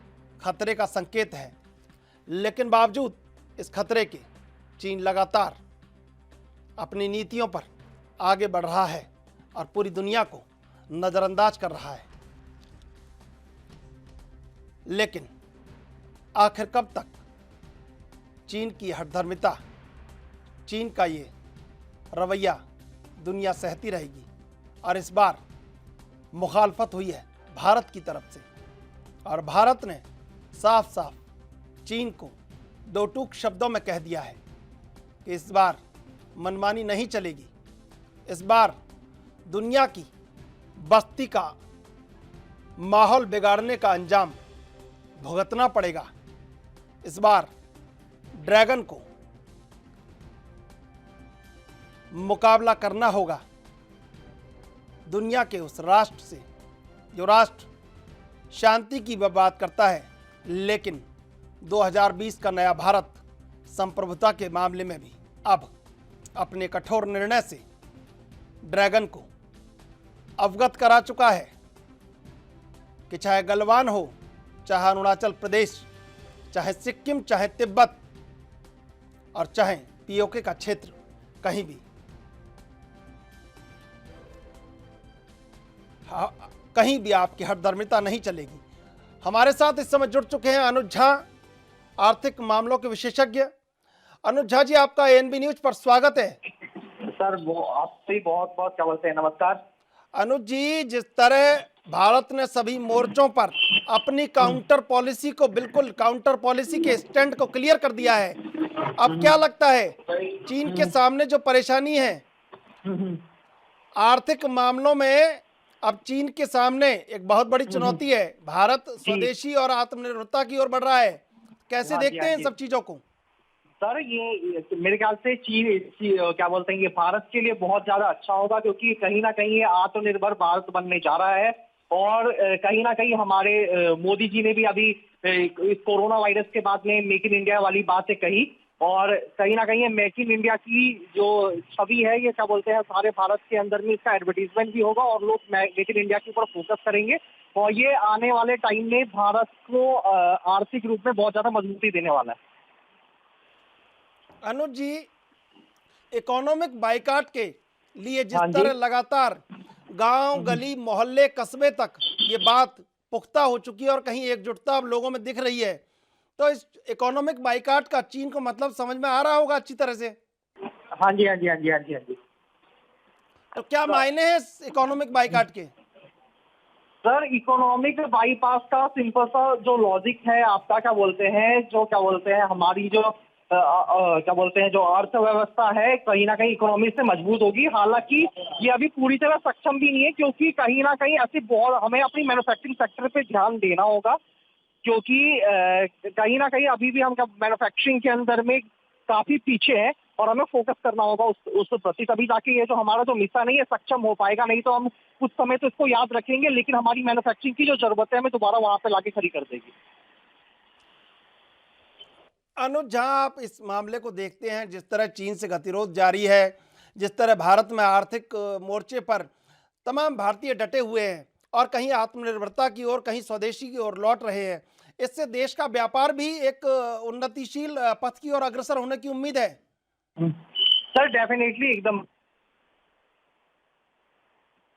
खतरे का संकेत है। लेकिन बावजूद इस खतरे के चीन लगातार अपनी नीतियों पर आगे बढ़ रहा है और पूरी दुनिया को नज़रअंदाज कर रहा है। लेकिन आखिर कब तक चीन की हठधर्मिता, चीन का ये रवैया दुनिया सहती रहेगी? और इस बार मुखालफत हुई है भारत की तरफ से, और भारत ने साफ साफ चीन को दो टूक शब्दों में कह दिया है कि इस बार मनमानी नहीं चलेगी, इस बार दुनिया की बस्ती का माहौल बिगाड़ने का अंजाम भुगतना पड़ेगा। इस बार ड्रैगन को मुकाबला करना होगा दुनिया के उस राष्ट्र से जो राष्ट्र शांति की बात करता है, लेकिन 2020 का नया भारत संप्रभुता के मामले में भी अब अपने कठोर निर्णय से ड्रैगन को अवगत करा चुका है कि चाहे गलवान हो, चाहे अरुणाचल प्रदेश, चाहे सिक्किम, चाहे तिब्बत, और चाहे पीओके का क्षेत्र, कहीं भी कहीं भी आपकी हठधर्मिता नहीं चलेगी। हमारे साथ इस समय जुड़ चुके हैं अनुज झा, आर्थिक मामलों के विशेषज्ञ। अनुज झा जी, आपका एएनबी न्यूज पर स्वागत है। सर वो आपसे बहुत बहुत क्या बोलते हैं, नमस्कार। अनुज जी, जिस तरह भारत ने सभी मोर्चों पर अपनी काउंटर पॉलिसी को, बिल्कुल काउंटर पॉलिसी के स्टैंड को क्लियर कर दिया है, अब क्या लगता है चीन के सामने जो परेशानी है आर्थिक मामलों में, अब चीन के सामने एक बहुत बड़ी चुनौती है। भारत स्वदेशी और आत्मनिर्भरता की ओर बढ़ रहा है, कैसे देखते हैं इन सब चीजों को? सर ये मेरे ख्याल से चीन क्या बोलते हैं, ये भारत के लिए बहुत ज्यादा अच्छा होगा, क्योंकि कहीं ना कहीं ये आत्मनिर्भर भारत बनने जा रहा है। और कहीं ना कहीं हमारे मोदी जी ने भी अभी इस कोरोना वायरस के बाद में मेक इन इंडिया वाली बातें कही, और कहीं ना कहीं मेक इन इंडिया की जो छवि है, ये क्या बोलते हैं, सारे भारत के अंदर में इसका एडवर्टीजमेंट भी होगा और लोग मेक इन इंडिया के ऊपर फोकस करेंगे, और ये आने वाले टाइम में भारत को आर्थिक रूप में बहुत ज्यादा मजबूती देने वाला है। अनुज जी, इकोनॉमिक बाइकाट के लिए जिस तरह लगातार गांव, गली, मोहल्ले, कस्बे तक ये बात पुख्ता हो चुकी है और कहीं एकजुटता अब लोगों में दिख रही है, तो इस इकोनॉमिक बाइकाट का चीन को मतलब समझ में आ रहा होगा अच्छी तरह से। हाँ जी, हाँ जी, हाँ जी, हाँ जी, हाँ जी। तो क्या मायने हैं इस इकोनॉमिक बाइकाट के? सर इकोनॉमिक बाईपास का सिंपल सा जो लॉजिक है आपका, क्या बोलते हैं, जो क्या बोलते हैं हमारी जो क्या बोलते हैं जो अर्थव्यवस्था है, कहीं ना कहीं इकोनॉमी से मजबूत होगी। हालांकि ये अभी पूरी तरह सक्षम भी नहीं है, क्योंकि कहीं ना कहीं ऐसी बहुत हमें अपनी मैन्युफैक्चरिंग सेक्टर पे ध्यान देना होगा, क्योंकि कहीं ना कहीं अभी भी हम मैन्युफैक्चरिंग के अंदर में काफी पीछे हैं, और हमें फोकस करना होगा उस प्रति, तभी जाके ये जो हमारा जो मिशन है ये सक्षम हो पाएगा। नहीं तो हम कुछ समय तो इसको याद रखेंगे, लेकिन हमारी मैन्युफैक्चरिंग की जो जरूरत है हमें दोबारा वहां पे लाके खड़ी कर देगी। अनुज, जहां आप इस मामले को देखते हैं, जिस तरह चीन से गतिरोध जारी है, जिस तरह भारत में आर्थिक मोर्चे पर तमाम भारतीय डटे हुए हैं और कहीं आत्मनिर्भरता की ओर, कहीं स्वदेशी की ओर लौट रहे हैं, इससे देश का व्यापार भी एक उन्नतिशील पथ की ओर अग्रसर होने की उम्मीद है। सर डेफिनेटली एकदम।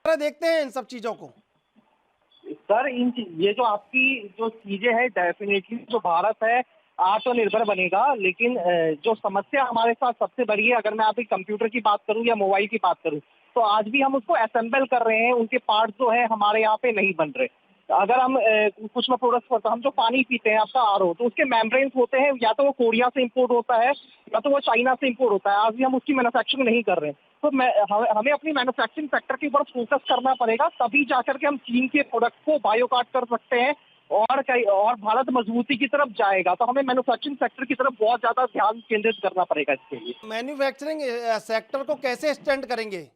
देखते हैं इन सब चीजों को। सर ये जो आपकी जो चीजें हैं, डेफिनेटली जो भारत है आत्मनिर्भर बनेगा, लेकिन जो समस्या हमारे साथ सबसे बड़ी है, अगर मैं अभी कंप्यूटर की बात करूं या मोबाइल की बात करूं, तो आज भी हम उसको असेंबल कर रहे हैं, उनके पार्ट जो है हमारे यहाँ पे नहीं बन रहे। अगर हम कुछ मैं प्रोडक्ट्स पर, हम जो पानी पीते हैं आपका आरओ, तो उसके मेम्ब्रेन्स होते हैं, या तो वो कोरिया से इंपोर्ट होता है या तो वो चाइना से इंपोर्ट होता है। आज भी हम उसकी मैन्युफैक्चरिंग नहीं कर रहे हैं। तो हमें अपनी मैन्युफैक्चरिंग सेक्टर के ऊपर फोकस करना पड़ेगा, तभी जाकर के हम चीन के प्रोडक्ट को बायोकाट कर सकते हैं और भारत मजबूती की तरफ जाएगा। तो हमें मैन्युफैक्चरिंग सेक्टर की तरफ बहुत ज्यादा ध्यान केंद्रित करना पड़ेगा इसके लिए। मैन्युफैक्चरिंग सेक्टर को कैसे एक्सटेंड करेंगे?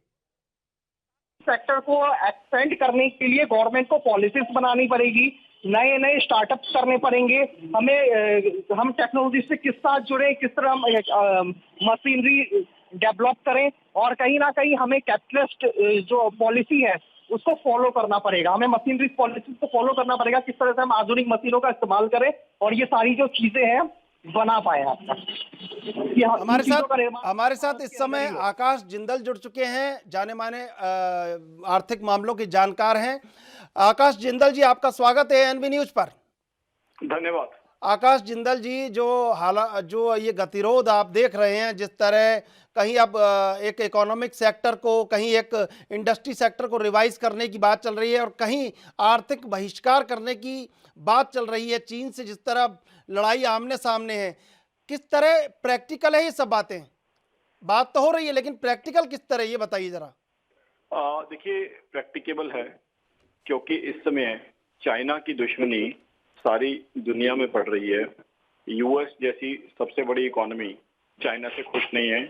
सेक्टर को एक्सपेंड करने के लिए गवर्नमेंट को पॉलिसीज बनानी पड़ेगी, नए नए स्टार्टअप्स करने पड़ेंगे। हम टेक्नोलॉजी से किस साथ जुड़े, किस तरह मशीनरी डेवलप करें, और कहीं ना कहीं हमें कैपिटलिस्ट जो पॉलिसी है उसको फॉलो करना पड़ेगा। हमें मशीनरी पॉलिसी को फॉलो करना पड़ेगा, किस तरह से हम आधुनिक मशीनों का इस्तेमाल करें और ये सारी जो चीजें हैं बना पाए। हमारे साथ इस समय आकाश जिंदल जुड़ चुके हैं, जाने माने आर्थिक मामलों के जानकार हैं। आकाश जिंदल जी, आपका स्वागत है एएनबी न्यूज पर। धन्यवाद। आकाश जिंदल जी, जो ये गतिरोध आप देख रहे हैं, जिस तरह कहीं अब एक इकोनॉमिक सेक्टर को, कहीं एक इंडस्ट्री सेक्टर को रिवाइज करने की बात चल रही है और कहीं आर्थिक बहिष्कार करने की बात चल रही है चीन से, जिस तरह लड़ाई आमने सामने है, किस तरह प्रैक्टिकल है ये सब बातें? बात तो हो रही है लेकिन प्रैक्टिकल किस तरह, ये बताइए जरा। देखिए, प्रैक्टिकेबल है क्योंकि इस समय चाइना की दुश्मनी सारी दुनिया में पड़ रही है। यूएस जैसी सबसे बड़ी इकोनॉमी चाइना से खुश नहीं है।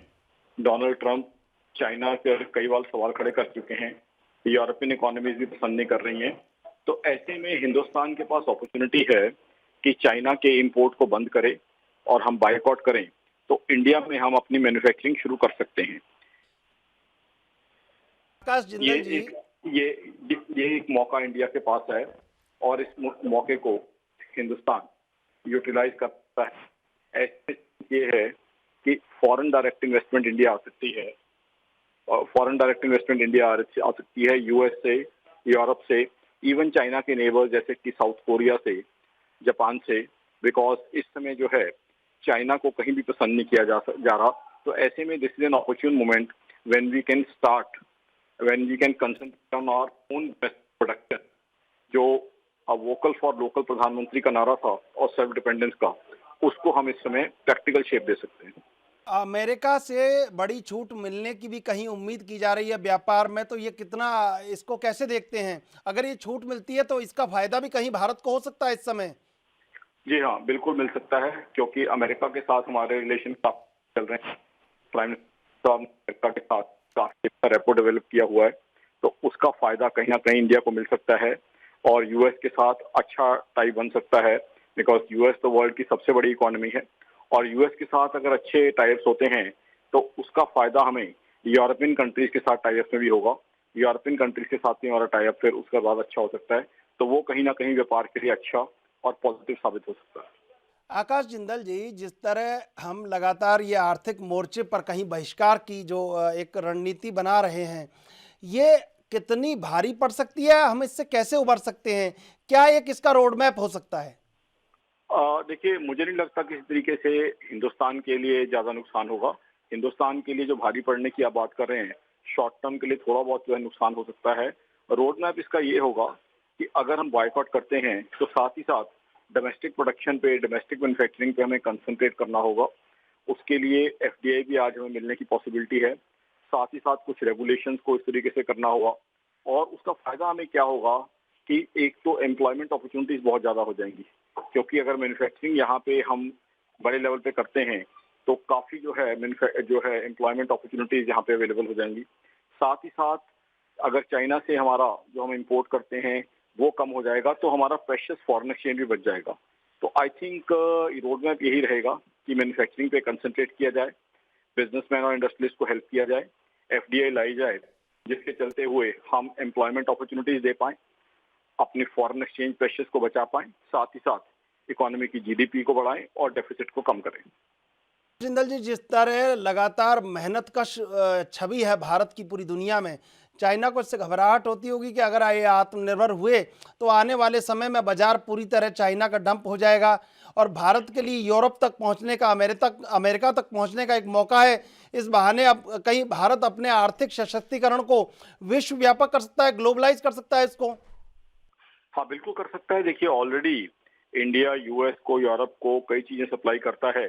डोनाल्ड ट्रंप चाइना पर कई बार सवाल खड़े कर चुके हैं। यूरोपियन इकोनॉमीज भी पसंद नहीं कर रही हैं। तो ऐसे में हिंदुस्तान के पास अपॉर्चुनिटी है कि चाइना के इंपोर्ट को बंद करें और हम बायकॉट करें, तो इंडिया में हम अपनी मैन्युफैक्चरिंग शुरू कर सकते हैं। ये एक मौका इंडिया के पास है और इस मौके को हिंदुस्तान यूटिलाइज करता है। ऐसे ये है कि फॉरेन डायरेक्ट इन्वेस्टमेंट इंडिया आ सकती है, और फॉरेन डायरेक्ट इन्वेस्टमेंट इंडिया आ सकती है यूएस से, यूरोप से, इवन चाइना के नेबर्स जैसे कि साउथ कोरिया से, जापान से, बिकॉज इस समय जो है चाइना को कहीं भी पसंद नहीं किया जा रहा। तो ऐसे में this is an opportune moment when we can concentrate on our own production. जो वोकल फॉर लोकल प्रधानमंत्री का नारा था और सेल्फ डिपेंडेंस का, उसको हम इस समय प्रैक्टिकल शेप दे सकते हैं। अमेरिका से बड़ी छूट मिलने की भी कहीं उम्मीद की जा रही है व्यापार में, तो ये कितना, इसको कैसे देखते हैं? अगर ये छूट मिलती है तो इसका फायदा भी कहीं भारत को हो सकता है इस समय? जी हाँ, बिल्कुल मिल सकता है, क्योंकि अमेरिका के साथ हमारे रिलेशन काफी चल रहे हैं। प्राइम मिनिस्टर अमेरिका के साथ काफी रेपो डेवलप किया हुआ है, तो उसका फायदा कहीं ना कहीं इंडिया को मिल सकता है और यूएस के साथ अच्छा टाई बन सकता है, बिकॉज यूएस तो वर्ल्ड की सबसे बड़ी इकोनॉमी है। और यूएस के साथ अगर अच्छे टाइप्स होते हैं तो उसका फायदा हमें यूरोपियन कंट्रीज के साथ टाइप में भी होगा। यूरोपियन कंट्रीज के साथ में हमारा टाइप फिर उसके बाद अच्छा हो सकता है, तो वो कहीं ना कहीं व्यापार के लिए अच्छा और पॉजिटिव साबित हो सकता है। आकाश जिंदल जी, जिस तरह हम लगातार ये आर्थिक मोर्चे पर कहीं बहिष्कार की जो एक रणनीति बना रहे हैं, ये कितनी भारी पड़ सकती है? हम इससे कैसे उबर सकते हैं? क्या एक इसका रोड मैप हो सकता है? देखिए, मुझे नहीं लगता कि इस तरीके से हिंदुस्तान के लिए ज्यादा नुकसान होगा। हिंदुस्तान के लिए जो भारी पड़ने की आप बात कर रहे हैं, शॉर्ट टर्म के लिए थोड़ा बहुत जो है नुकसान हो सकता है। रोड मैप इसका ये होगा कि अगर हम बॉयकॉट करते हैं तो साथ ही साथ डोमेस्टिक प्रोडक्शन पे, डोमेस्टिक मैन्युफैक्चरिंग पे हमें कंसंट्रेट करना होगा। उसके लिए एफडीआई भी आज हमें मिलने की पॉसिबिलिटी है। साथ ही साथ कुछ रेगुलेशंस को इस तरीके से करना होगा, और उसका फायदा हमें क्या होगा कि एक तो एम्प्लॉयमेंट अपॉर्चुनिटीज बहुत ज्यादा हो जाएंगी, क्योंकि अगर मैन्युफैक्चरिंग यहाँ पे हम बड़े लेवल पे करते हैं तो काफी जो है एम्प्लॉयमेंट अपॉर्चुनिटीज यहाँ पे अवेलेबल हो जाएंगी। साथ ही साथ अगर चाइना से हमारा जो हम इंपोर्ट करते हैं वो कम हो जाएगा, तो हमारा प्रेशियस फॉरेन एक्सचेंज भी बच जाएगा। तो आई थिंक रोड मैप यही रहेगा कि मैन्युफैक्चरिंग पे कंसंट्रेट किया जाए, बिजनेसमैन और इंडस्ट्रियलिस्ट को हेल्प किया जाए, एफडीआई लाई जाए, जिसके चलते हुए हम एम्प्लॉयमेंट अपॉर्चुनिटीज दे पाएं, अपने फॉरेन एक्सचेंज प्रेशर्स को बचा पाएं, साथ ही साथ इकोनॉमी की जीडीपी को बढ़ाएं और डेफिसिट को कम करें। जिंदल जी, जिस तरह लगातार मेहनत कश छवि है भारत की पूरी दुनिया में, चाइना को इससे घबराहट होती होगी कि अगर ये आत्मनिर्भर हुए तो आने वाले समय में बाजार पूरी तरह चाइना का डंप हो जाएगा और भारत के लिए यूरोप तक पहुंचने का, अमेरिका तक पहुंचने का एक मौका है। इस बहाने अब कहीं भारत अपने आर्थिक सशक्तिकरण को विश्व व्यापक कर सकता है, ग्लोबलाइज कर सकता है इसको। हाँ, बिल्कुल कर सकता है। देखिए, ऑलरेडी इंडिया यूएस को, यूरोप को कई चीजें सप्लाई करता है।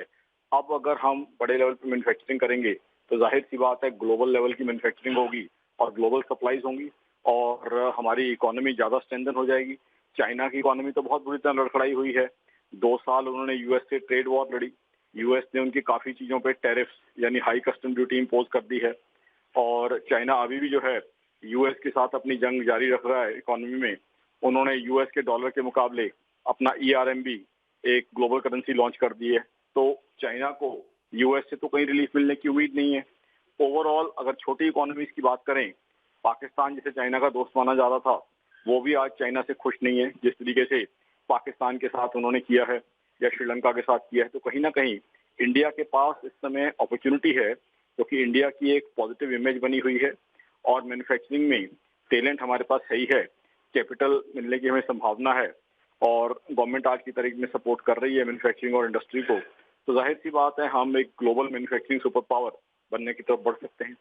अब अगर हम बड़े लेवल पे मैन्युफैक्चरिंग करेंगे तो जाहिर सी बात है ग्लोबल लेवल की मैन्युफैक्चरिंग होगी और ग्लोबल सप्लाईज होंगी और हमारी इकोनॉमी ज्यादा स्ट्रेंथन हो जाएगी। चाइना की इकोनॉमी तो बहुत बुरी तरह लड़खड़ाई हुई है। 2 साल उन्होंने यूएस से ट्रेड वॉर लड़ी। यूएस ने उनकी काफी चीजों पे टैरिफ्स यानी हाई कस्टम ड्यूटी इम्पोज कर दी है और चाइना अभी भी जो है यूएस के साथ अपनी जंग जारी रख रहा है इकोनॉमी में। उन्होंने यूएस के डॉलर के मुकाबले अपना ईआरएमबी एक ग्लोबल करेंसी लॉन्च कर दी है। तो चाइना को यूएस से तो कहीं रिलीफ मिलने की उम्मीद नहीं है। ओवरऑल अगर छोटी इकोनॉमीज की बात करें, पाकिस्तान जिसे चाइना का दोस्त माना जा रहा था, वो भी आज चाइना से खुश नहीं है। जिस तरीके से पाकिस्तान के साथ उन्होंने किया है या श्रीलंका के साथ किया है, तो कहीं ना कहीं इंडिया के पास इस समय अपॉर्चुनिटी है, क्योंकि इंडिया की एक पॉजिटिव इमेज बनी हुई है और मैन्युफैक्चरिंग में टैलेंट हमारे पास सही है, कैपिटल मिलने की हमें संभावना है और गवर्नमेंट आज की तारीख में सपोर्ट कर रही है मैन्युफैक्चरिंग और इंडस्ट्री को। तो जाहिर सी बात है हम एक ग्लोबल मैन्युफैक्चरिंग सुपर पावर बनने की तरफ बढ़ सकते हैं।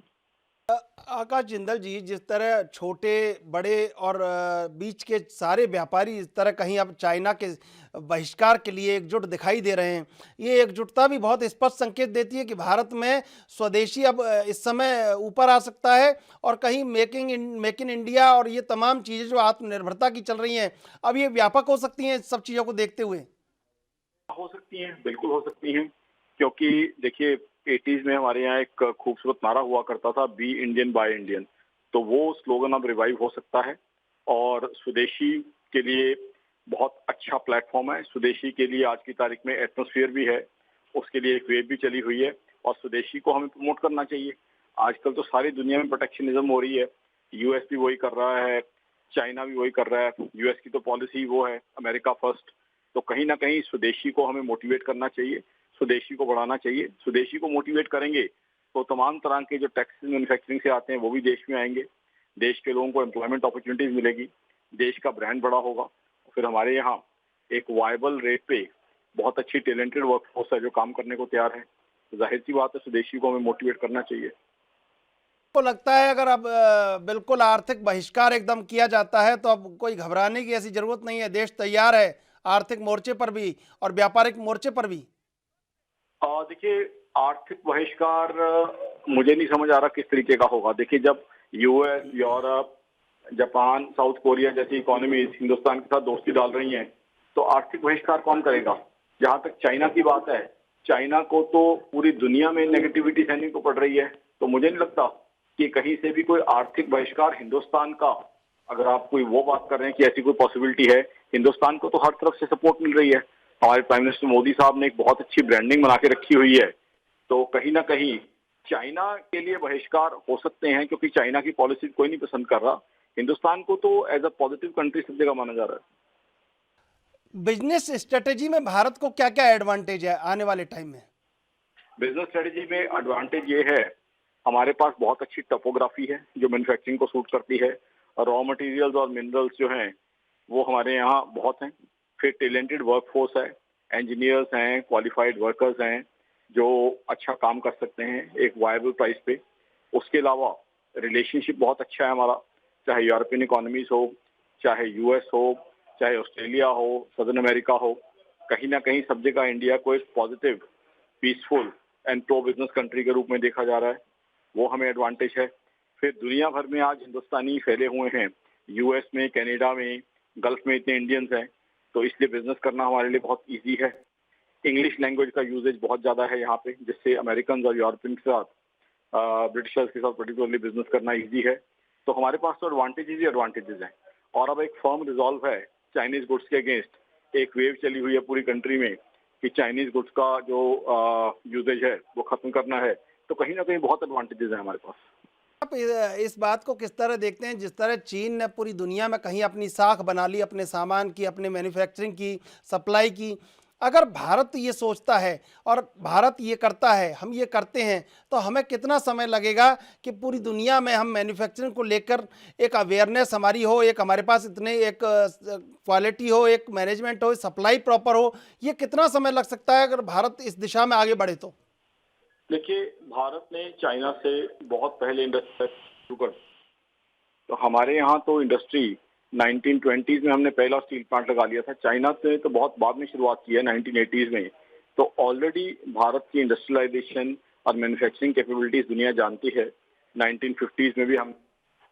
आकाश जिंदल जी, जिस तरह छोटे बड़े और बीच के सारे व्यापारी इस तरह कहीं अब चाइना के बहिष्कार के लिए एकजुट दिखाई दे रहे हैं, ये एकजुटता भी बहुत स्पष्ट संकेत देती है कि भारत में स्वदेशी अब इस समय ऊपर आ सकता है और कहीं मेक इन इंडिया और ये तमाम चीज़ें जो आत्मनिर्भरता की चल रही हैं, अब ये व्यापक हो सकती हैं इस सब चीज़ों को देखते हुए। हो सकती हैं, बिल्कुल हो सकती हैं, क्योंकि देखिए 80s में हमारे यहाँ एक खूबसूरत नारा हुआ करता था, बी इंडियन बाय इंडियन। तो वो स्लोगन अब रिवाइव हो सकता है और स्वदेशी के लिए बहुत अच्छा प्लेटफॉर्म है। स्वदेशी के लिए आज की तारीख में एटमॉस्फेयर भी है, उसके लिए एक वेव भी चली हुई है और स्वदेशी को हमें प्रमोट करना चाहिए। आजकल तो सारी दुनिया में प्रोटेक्शनिज्म हो रही है, यूएस भी वही कर रहा है, चाइना भी वही कर रहा है। यूएस की तो पॉलिसी वो है अमेरिका फर्स्ट। तो कहीं ना कहीं स्वदेशी को हमें मोटिवेट करना चाहिए, स्वदेशी को बढ़ाना चाहिए। स्वदेशी को मोटिवेट करेंगे तो तमाम तरह के जो टैक्सेस मैन्युफैक्चरिंग से आते हैं वो भी देश में आएंगे, देश के लोगों को एम्प्लॉयमेंट अपॉर्चुनिटीज मिलेगी, देश का ब्रांड बड़ा होगा। फिर हमारे यहाँ एक वायबल रेट पे बहुत अच्छी टैलेंटेड वर्कफोर्स है जो काम करने को तैयार है। तो जाहिर सी बात है स्वदेशी को हमें मोटिवेट करना चाहिए। को लगता है अगर अब बिल्कुल आर्थिक बहिष्कार एकदम किया जाता है तो अब कोई घबराने की ऐसी जरूरत नहीं है, देश तैयार है आर्थिक मोर्चे पर भी और व्यापारिक मोर्चे पर भी। देखिए, आर्थिक बहिष्कार मुझे नहीं समझ आ रहा किस तरीके का होगा। देखिए, जब US, Europe, Japan, south Korea जैसी इकोनॉमीज हिंदुस्तान के साथ दोस्ती डाल रही हैं, तो आर्थिक बहिष्कार कौन करेगा? जहां तक चाइना की बात है, चाइना को तो पूरी दुनिया में नेगेटिविटी सहने को पड़ रही है। तो मुझे नहीं लगता कि कहीं से भी कोई आर्थिक बहिष्कार हिंदुस्तान का, अगर आप कोई वो बात कर रहे हैं कि ऐसी कोई पॉसिबिलिटी है, हिंदुस्तान को तो हर तरफ से सपोर्ट मिल रही है। हमारे प्राइम मिनिस्टर मोदी साहब ने एक बहुत अच्छी ब्रांडिंग बना के रखी हुई है। तो कहीं ना कहीं चाइना के लिए बहिष्कार हो सकते हैं, क्योंकि चाइना की पॉलिसी कोई नहीं पसंद कर रहा। हिंदुस्तान को तो एज अ पॉजिटिव कंट्री सब जगह माना जा रहा है। बिजनेस स्ट्रेटेजी में भारत को क्या क्या एडवांटेज है आने वाले टाइम में? बिजनेस स्ट्रेटेजी में एडवांटेज ये है, हमारे पास बहुत अच्छी टोपोग्राफी है जो मैन्युफैक्चरिंग को सूट करती है। रॉ मटेरियल्स और मिनरल्स जो हैं वो हमारे यहाँ बहुत हैं। फिर टैलेंटेड वर्कफोर्स है, इंजीनियर्स हैं, क्वालिफाइड वर्कर्स हैं जो अच्छा काम कर सकते हैं एक वायबल प्राइस पे। उसके अलावा रिलेशनशिप बहुत अच्छा है हमारा, चाहे यूरोपियन इकोनॉमीज हो, चाहे यूएस हो, चाहे ऑस्ट्रेलिया हो, सदर्न अमेरिका हो। कहीं ना कहीं सब जगह इंडिया को एक positive, peaceful and pro business country के रूप में देखा जा रहा है, वो हमें एडवांटेज है। फिर दुनिया भर में आज हिंदुस्तानी फैले हुए हैं, यूएस में, कनाडा में, गल्फ में इतने इंडियंस हैं, तो इसलिए बिजनेस करना हमारे लिए बहुत इजी है। इंग्लिश लैंग्वेज का यूजेज बहुत ज़्यादा है यहाँ पे, जिससे अमेरिकन और यूरोपियन के साथ, ब्रिटिशर्स के साथ पर्टिकुलरली बिजनेस करना इजी है। तो हमारे पास तो एडवांटेजेस ही एडवांटेजेस हैं। और अब एक फर्म रिजॉल्व है चाइनीज गुड्स के अगेंस्ट। एक वेव चली हुई है पूरी कंट्री में कि चाइनीज गुड्स का जो यूजेज है वो खत्म करना है। तो कहीं ना कहीं बहुत एडवांटेजेस हैं हमारे पास। आप इस बात को किस तरह देखते हैं, जिस तरह चीन ने पूरी दुनिया में कहीं अपनी साख बना ली, अपने सामान की, अपने मैन्युफैक्चरिंग की, सप्लाई की। अगर भारत ये सोचता है और भारत ये करता है, हम ये करते हैं, तो हमें कितना समय लगेगा कि पूरी दुनिया में हम मैन्युफैक्चरिंग को लेकर एक अवेयरनेस हमारी हो, एक हमारे पास इतने एक क्वालिटी हो, एक मैनेजमेंट हो, सप्लाई प्रॉपर हो। ये कितना समय लग सकता है अगर भारत इस दिशा में आगे बढ़े तो? देखिए, भारत ने चाइना से बहुत पहले इंडस्ट्री शुरू कर, तो हमारे यहाँ तो इंडस्ट्री 1920s में हमने पहला स्टील प्लांट लगा लिया था। चाइना से तो बहुत बाद में शुरुआत की है, 1980s में। तो ऑलरेडी भारत की इंडस्ट्रियलाइजेशन और मैन्युफैक्चरिंग कैपेबिलिटीज दुनिया जानती है। 1950s में भी हम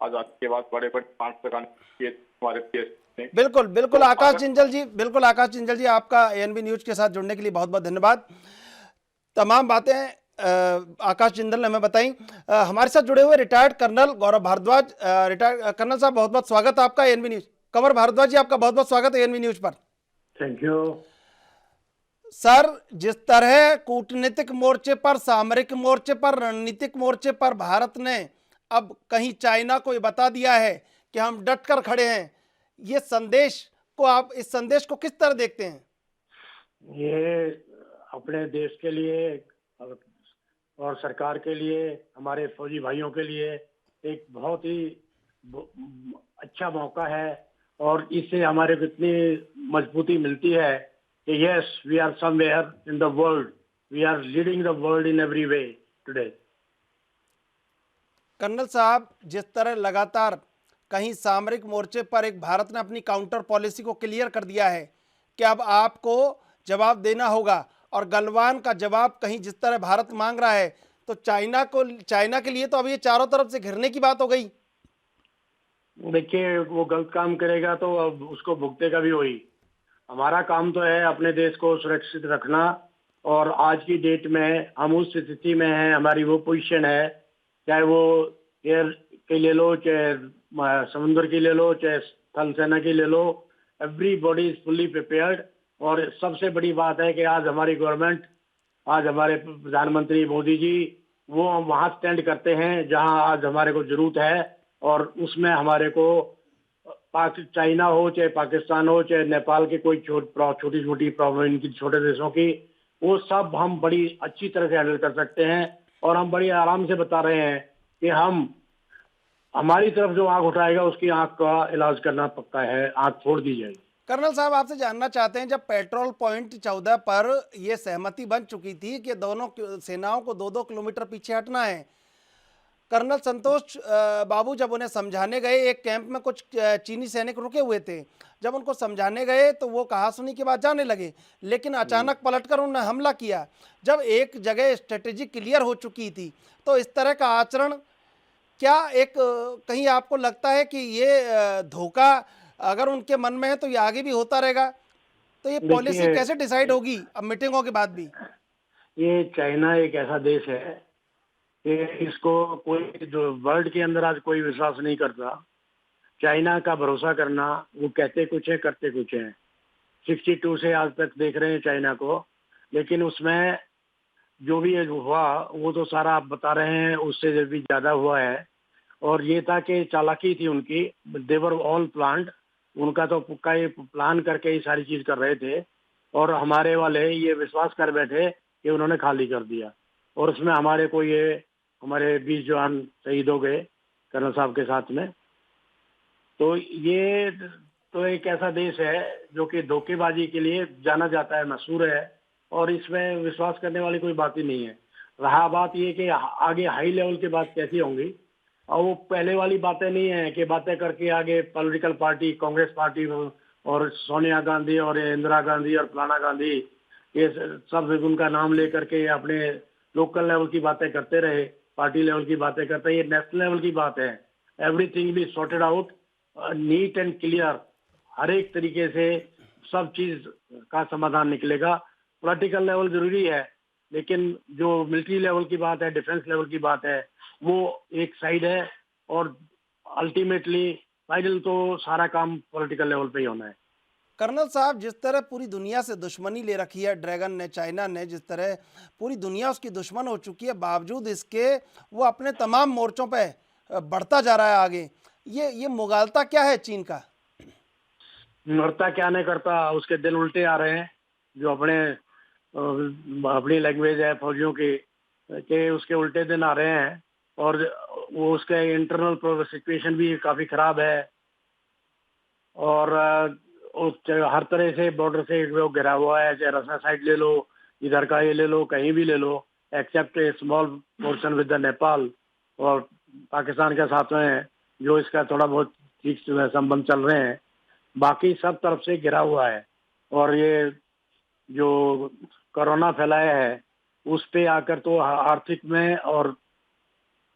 आजादी के बाद बड़े बड़े प्लांट लगाने किए हमारे देश ने। बिल्कुल बिल्कुल तो आकाश अगर- जिंजल जी, बिल्कुल आकाश जिंजल जी, आपका एएनबी न्यूज के साथ जुड़ने के लिए बहुत बहुत धन्यवाद। तमाम बातें आकाश जिंदल ने हमें बताई। हमारे साथ जुड़े हुए रिटायर्ड कर्नल गौरव भारद्वाज, रिटायर्ड कर्नल साहब, बहुत बहुत स्वागत है आपका एएनबी न्यूज। कंवर भारद्वाज जी, आपका बहुत बहुत स्वागत है एएनबी न्यूज पर। Thank you. सर, जिस तरह कूटनीतिक मोर्चे पर, सामरिक मोर्चे पर, रणनीतिक मोर्चे पर भारत ने अब कहीं चाइना को ये बता दिया है कि हम डट कर खड़े हैं, ये संदेश को आप, इस संदेश को किस तरह देखते हैं? ये अपने देश के लिए और सरकार के लिए, हमारे फौजी भाइयों के लिए एक बहुत ही अच्छा मौका है, और इससे हमारे को इतनी मजबूती मिलती है कि yes, we are somewhere in the world, we are leading the world in every way today. Colonel साहब, जिस तरह लगातार कहीं सामरिक मोर्चे पर एक भारत ने अपनी काउंटर पॉलिसी को क्लियर कर दिया है कि अब आपको जवाब देना होगा, और गलवान का जवाब कहीं जिस तरह भारत मांग रहा है, तो चाइना के लिए तो अब ये चारों तरफ से घिरने की बात हो गई। देखिए, वो गलत काम करेगा तो अब उसको भुगतेगा भी वही। हमारा काम तो है अपने देश को सुरक्षित रखना, और आज की डेट में हम उस स्थिति में हैं, हमारी वो पोजीशन है, चाहे वो एयर की ले लो, चाहे समुद्र की ले लो, चाहे थल सेना की ले लो, एवरीबॉडी इज फुल्ली प्रिपेयर्ड। और सबसे बड़ी बात है कि आज हमारी गवर्नमेंट, आज हमारे प्रधानमंत्री मोदी जी, वो वहाँ स्टैंड करते हैं जहाँ आज हमारे को जरूरत है, और उसमें हमारे को चाइना हो, चाहे पाकिस्तान हो, चाहे नेपाल के कोई छोटी छोटी प्रॉब्लम, इनकी छोटे देशों की, वो सब हम बड़ी अच्छी तरह से हैंडल कर सकते हैं। और हम बड़ी आराम से बता रहे हैं कि हमारी तरफ जो आंख उठाएगा उसकी आंख का इलाज करना पक्का है, आंख फोड़ दी जाएगी। कर्नल साहब, आपसे जानना चाहते हैं, जब पेट्रोल पॉइंट 14 पर यह सहमति बन चुकी थी कि दोनों सेनाओं को 2-2 किलोमीटर पीछे हटना है, कर्नल संतोष बाबू जब उन्हें समझाने गए, एक कैंप में कुछ चीनी सैनिक रुके हुए थे, जब उनको समझाने गए तो वो कहासुनी के बाद जाने लगे, लेकिन अचानक पलटकर उन्होंने हमला किया। जब एक जगह स्ट्रेटेजी क्लियर हो चुकी थी, तो इस तरह का आचरण क्या एक कहीं आपको लगता है कि ये धोखा अगर उनके मन में है तो ये आगे भी होता रहेगा? तो ये पॉलिसी कैसे डिसाइड होगी अब मीटिंगों के बाद भी? ये चाइना एक ऐसा देश है कि इसको कोई, जो वर्ल्ड के अंदर आज कोई विश्वास नहीं करता। चाइना का भरोसा करना, वो कहते कुछ है करते कुछ है। 62 से आज तक देख रहे हैं चाइना को, लेकिन उसमें जो भी हुआ वो तो सारा आप बता रहे हैं, उससे भी ज्यादा हुआ है। और ये था कि चालाकी थी उनकी, देवर ऑल प्लान्ड, उनका तो पुक्का ये प्लान करके ही सारी चीज कर रहे थे, और हमारे वाले ये विश्वास कर बैठे कि उन्होंने खाली कर दिया। और उसमें हमारे 20 जवान शहीद हो गए कर्नल साहब के साथ में। तो ये तो एक ऐसा देश है जो कि धोखेबाजी के लिए जाना जाता है, मशहूर है, और इसमें विश्वास करने वाली कोई बात ही नहीं है। रहा बात ये कि आगे हाई लेवल की बात कैसी होंगी, और वो पहले वाली बातें नहीं है कि बातें करके आगे पॉलिटिकल पार्टी, कांग्रेस पार्टी और सोनिया गांधी और इंदिरा गांधी और फलाना गांधी, ये सब उनका नाम लेकर के अपने लोकल लेवल की बातें करते रहे, पार्टी लेवल की बातें करते। ये नेशनल लेवल की बात है। Everything be sorted out, neat and clear, हर एक तरीके से सब चीज का समाधान निकलेगा। पॉलिटिकल लेवल जरूरी है, लेकिन जो मिलिट्री लेवल की बात है, डिफेंस लेवल की बात है, वो एक साइड है, और अल्टीमेटली फाइनल तो सारा काम पॉलिटिकल लेवल पे ही होना है। कर्नल साहब, जिस तरह पूरी दुनिया से दुश्मनी ले रखी है ड्रैगन ने, चाइना ने, जिस तरह पूरी दुनिया उसकी दुश्मन हो चुकी है, बावजूद इसके वो अपने तमाम मोर्चों पे बढ़ता जा रहा है आगे। ये मुगालता क्या है चीन का? मरता क्या नहीं करता, उसके दिन उल्टे आ रहे हैं। जो अपनी लैंग्वेज है फौजियों की के उसके उल्टे दिन आ रहे हैं, और वो उसके इंटरनल सिचुएशन भी काफी खराब है। और हर तरह से बॉर्डर से वो घिरा हुआ है, चाहे रसा साइड ले लो, इधर का ये ले लो, कहीं भी ले लो, except a small portion with the Nepal और पाकिस्तान के साथ में जो इसका थोड़ा बहुत ठीक संबंध चल रहे हैं। बाकी सब तरफ से घिरा हुआ है। और ये जो कोरोना फैलाया है उस पे आकर तो आर्थिक में और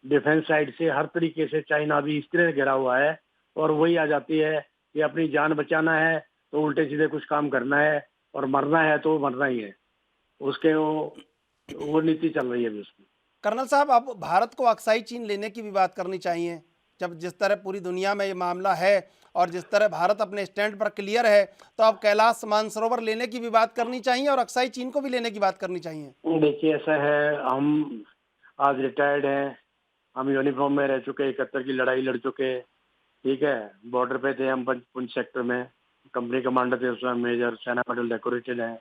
डिफेंस साइड से हर तरीके से चाइना भी इस तरह घिरा हुआ है। और वही आ जाती है कि अपनी जान बचाना है तो उल्टे सीधे कुछ काम करना है, और मरना है तो मरना ही है। उसके वो नीति चल रही है अभी उसकी। कर्नल साहब, अब भारत को अक्साई चीन लेने की भी बात करनी चाहिए। जब जिस तरह पूरी दुनिया में ये मामला है और जिस तरह भारत अपने स्टैंड पर क्लियर है, तो अब कैलाश मानसरोवर लेने की भी बात करनी चाहिए और अक्साई चीन को भी लेने की बात करनी चाहिए। देखिए, ऐसा है, हम आज रिटायर्ड हैं, हम यूनिफॉर्म में रह चुके, 71 की लड़ाई लड़ चुके, ठीक है। बॉर्डर पे थे हम, पुंछ सेक्टर में कंपनी कमांडर थे उसमें, मेजर, सेना मेडल डेकोरेटेड है।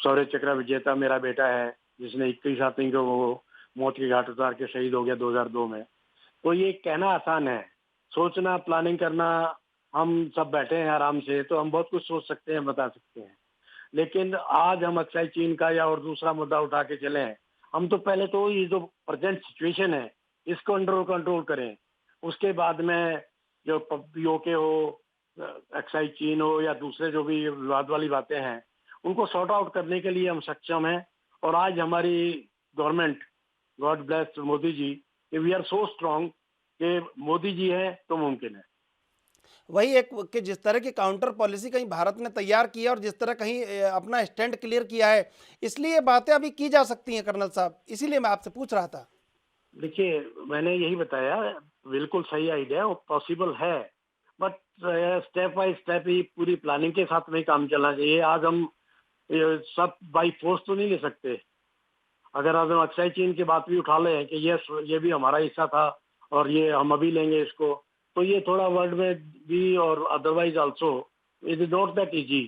शौर्य चक्र विजेता मेरा बेटा है, जिसने 21 आदमी को वो मौत के घाट उतार के शहीद हो गया 2002 में। तो ये कहना आसान है, सोचना, प्लानिंग करना, हम सब बैठे हैं आराम से तो हम बहुत कुछ सोच सकते हैं, बता सकते हैं। लेकिन आज हम अक्साई चीन का या और दूसरा मुद्दा उठा के चले हैं। हम तो पहले तो ये जो प्रेजेंट सिचुएशन है इसको कंट्रोल करें। उसके बाद में जो पीओके हो, अक्साई चीन हो या दूसरे जो भी विवाद वाली बातें हैं, उनको सॉर्ट आउट करने के लिए हम सक्षम हैं। और आज हमारी government, God bless Modi ji, we are so strong कि मोदी जी है तो मुमकिन है। वही एक कि जिस तरह की काउंटर पॉलिसी कहीं भारत ने तैयार की है और जिस तरह कहीं अपना स्टैंड क्लियर किया है, इसलिए बातें अभी की जा सकती हैं कर्नल साहब, इसीलिए मैं आपसे पूछ रहा था। देखिए, मैंने यही बताया, बिल्कुल सही आइडिया, वो पॉसिबल है, बट स्टेप बाय स्टेप ही पूरी प्लानिंग के साथ में काम चलना चाहिए। आज हम सब बाई फोर्स तो नहीं ले सकते। अगर आज हम अक्साई चीन की बात भी उठा लें कि ये भी हमारा हिस्सा था और ये हम अभी लेंगे इसको, तो ये थोड़ा वर्ल्ड में भी और otherwise also it is not that easy.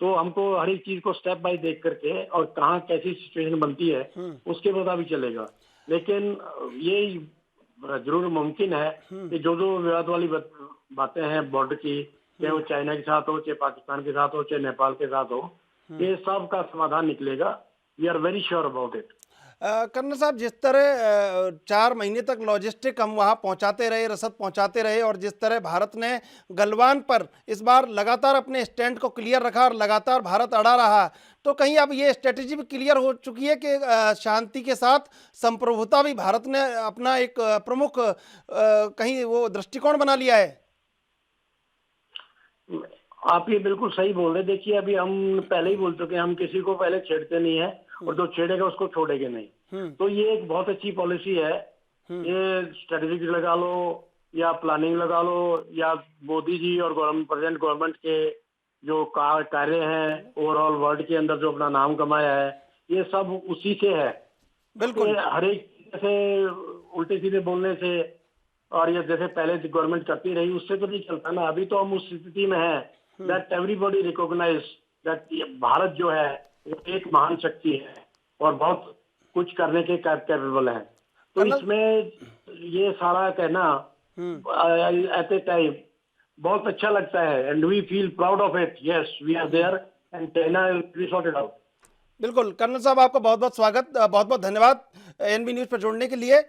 तो हमको हर एक चीज को स्टेप बाय देख करके और कहाँ कैसी सिचुएशन बनती है उसके बाद भी चलेगा। लेकिन ये जरूर मुमकिन है कि जो विवाद वाली बातें हैं बॉर्डर की, चाहे वो चाइना के साथ हो, चाहे पाकिस्तान के साथ हो, चाहे नेपाल के साथ हो, ये सब का समाधान निकलेगा। We are very sure about it. Colonel साहब, जिस तरह 4 महीने तक लॉजिस्टिक हम वहाँ पहुँचाते रहे, रसद पहुँचाते रहे, और जिस तरह भारत ने गलवान पर इस बार लगातार अपने स्टैंड को क्लियर रखा और लगातार भारत अड़ा रहा, तो कहीं अब ये स्ट्रेटेजी भी क्लियर हो चुकी है कि शांति के साथ संप्रभुता भी भारत ने अपना एक प्रमुख कहीं वो दृष्टिकोण बना लिया है। आप ये बिल्कुल सही बोल रहे। देखिए, अभी हम पहले ही बोल चुके हैं, हम किसी को पहले छेड़ते नहीं है और जो छेड़ेगा उसको छोड़ेंगे नहीं। तो ये एक बहुत अच्छी पॉलिसी है। ये स्ट्रेटेजिक लगा लो या प्लानिंग लगा लो या मोदी जी और प्रेजेंट गवर्नमेंट के जो कार्य हैं ओवरऑल वर्ल्ड के अंदर जो अपना नाम कमाया है, ये सब उसी से है। बिल्कुल, हर एक से उल्टे सीधे बोलने से और ये जैसे पहले गवर्नमेंट करती रही उससे तो नहीं चलता ना। अभी तो हम उस स्थिति में है that everybody recognize that Bharat जो है वो एक महान शक्ति है और बहुत कुछ करने के कैपेबल है। तो इसमें ये सारा कहना एट ए टाइम बहुत अच्छा लगता है and we feel proud of it. Yes, we are there and China will sort it out. बिल्कुल कर्नल साहब, आपका बहुत बहुत स्वागत, बहुत बहुत धन्यवाद एएनबी न्यूज़ पर जुड़ने के लिए।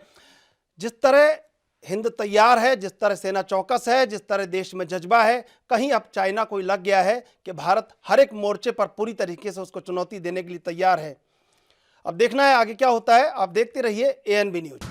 जिस तरह हिंद तैयार है, जिस तरह सेना चौकस है, जिस तरह देश में जज्बा है, कहीं अब चाइना को लग गया है कि भारत हर एक मोर्चे पर पूरी तरीके से उसको चुनौती देने के लिए तैयार है। अब देखना है आगे क्या होता है। आप देखते रहिए एएनबी न्यूज़।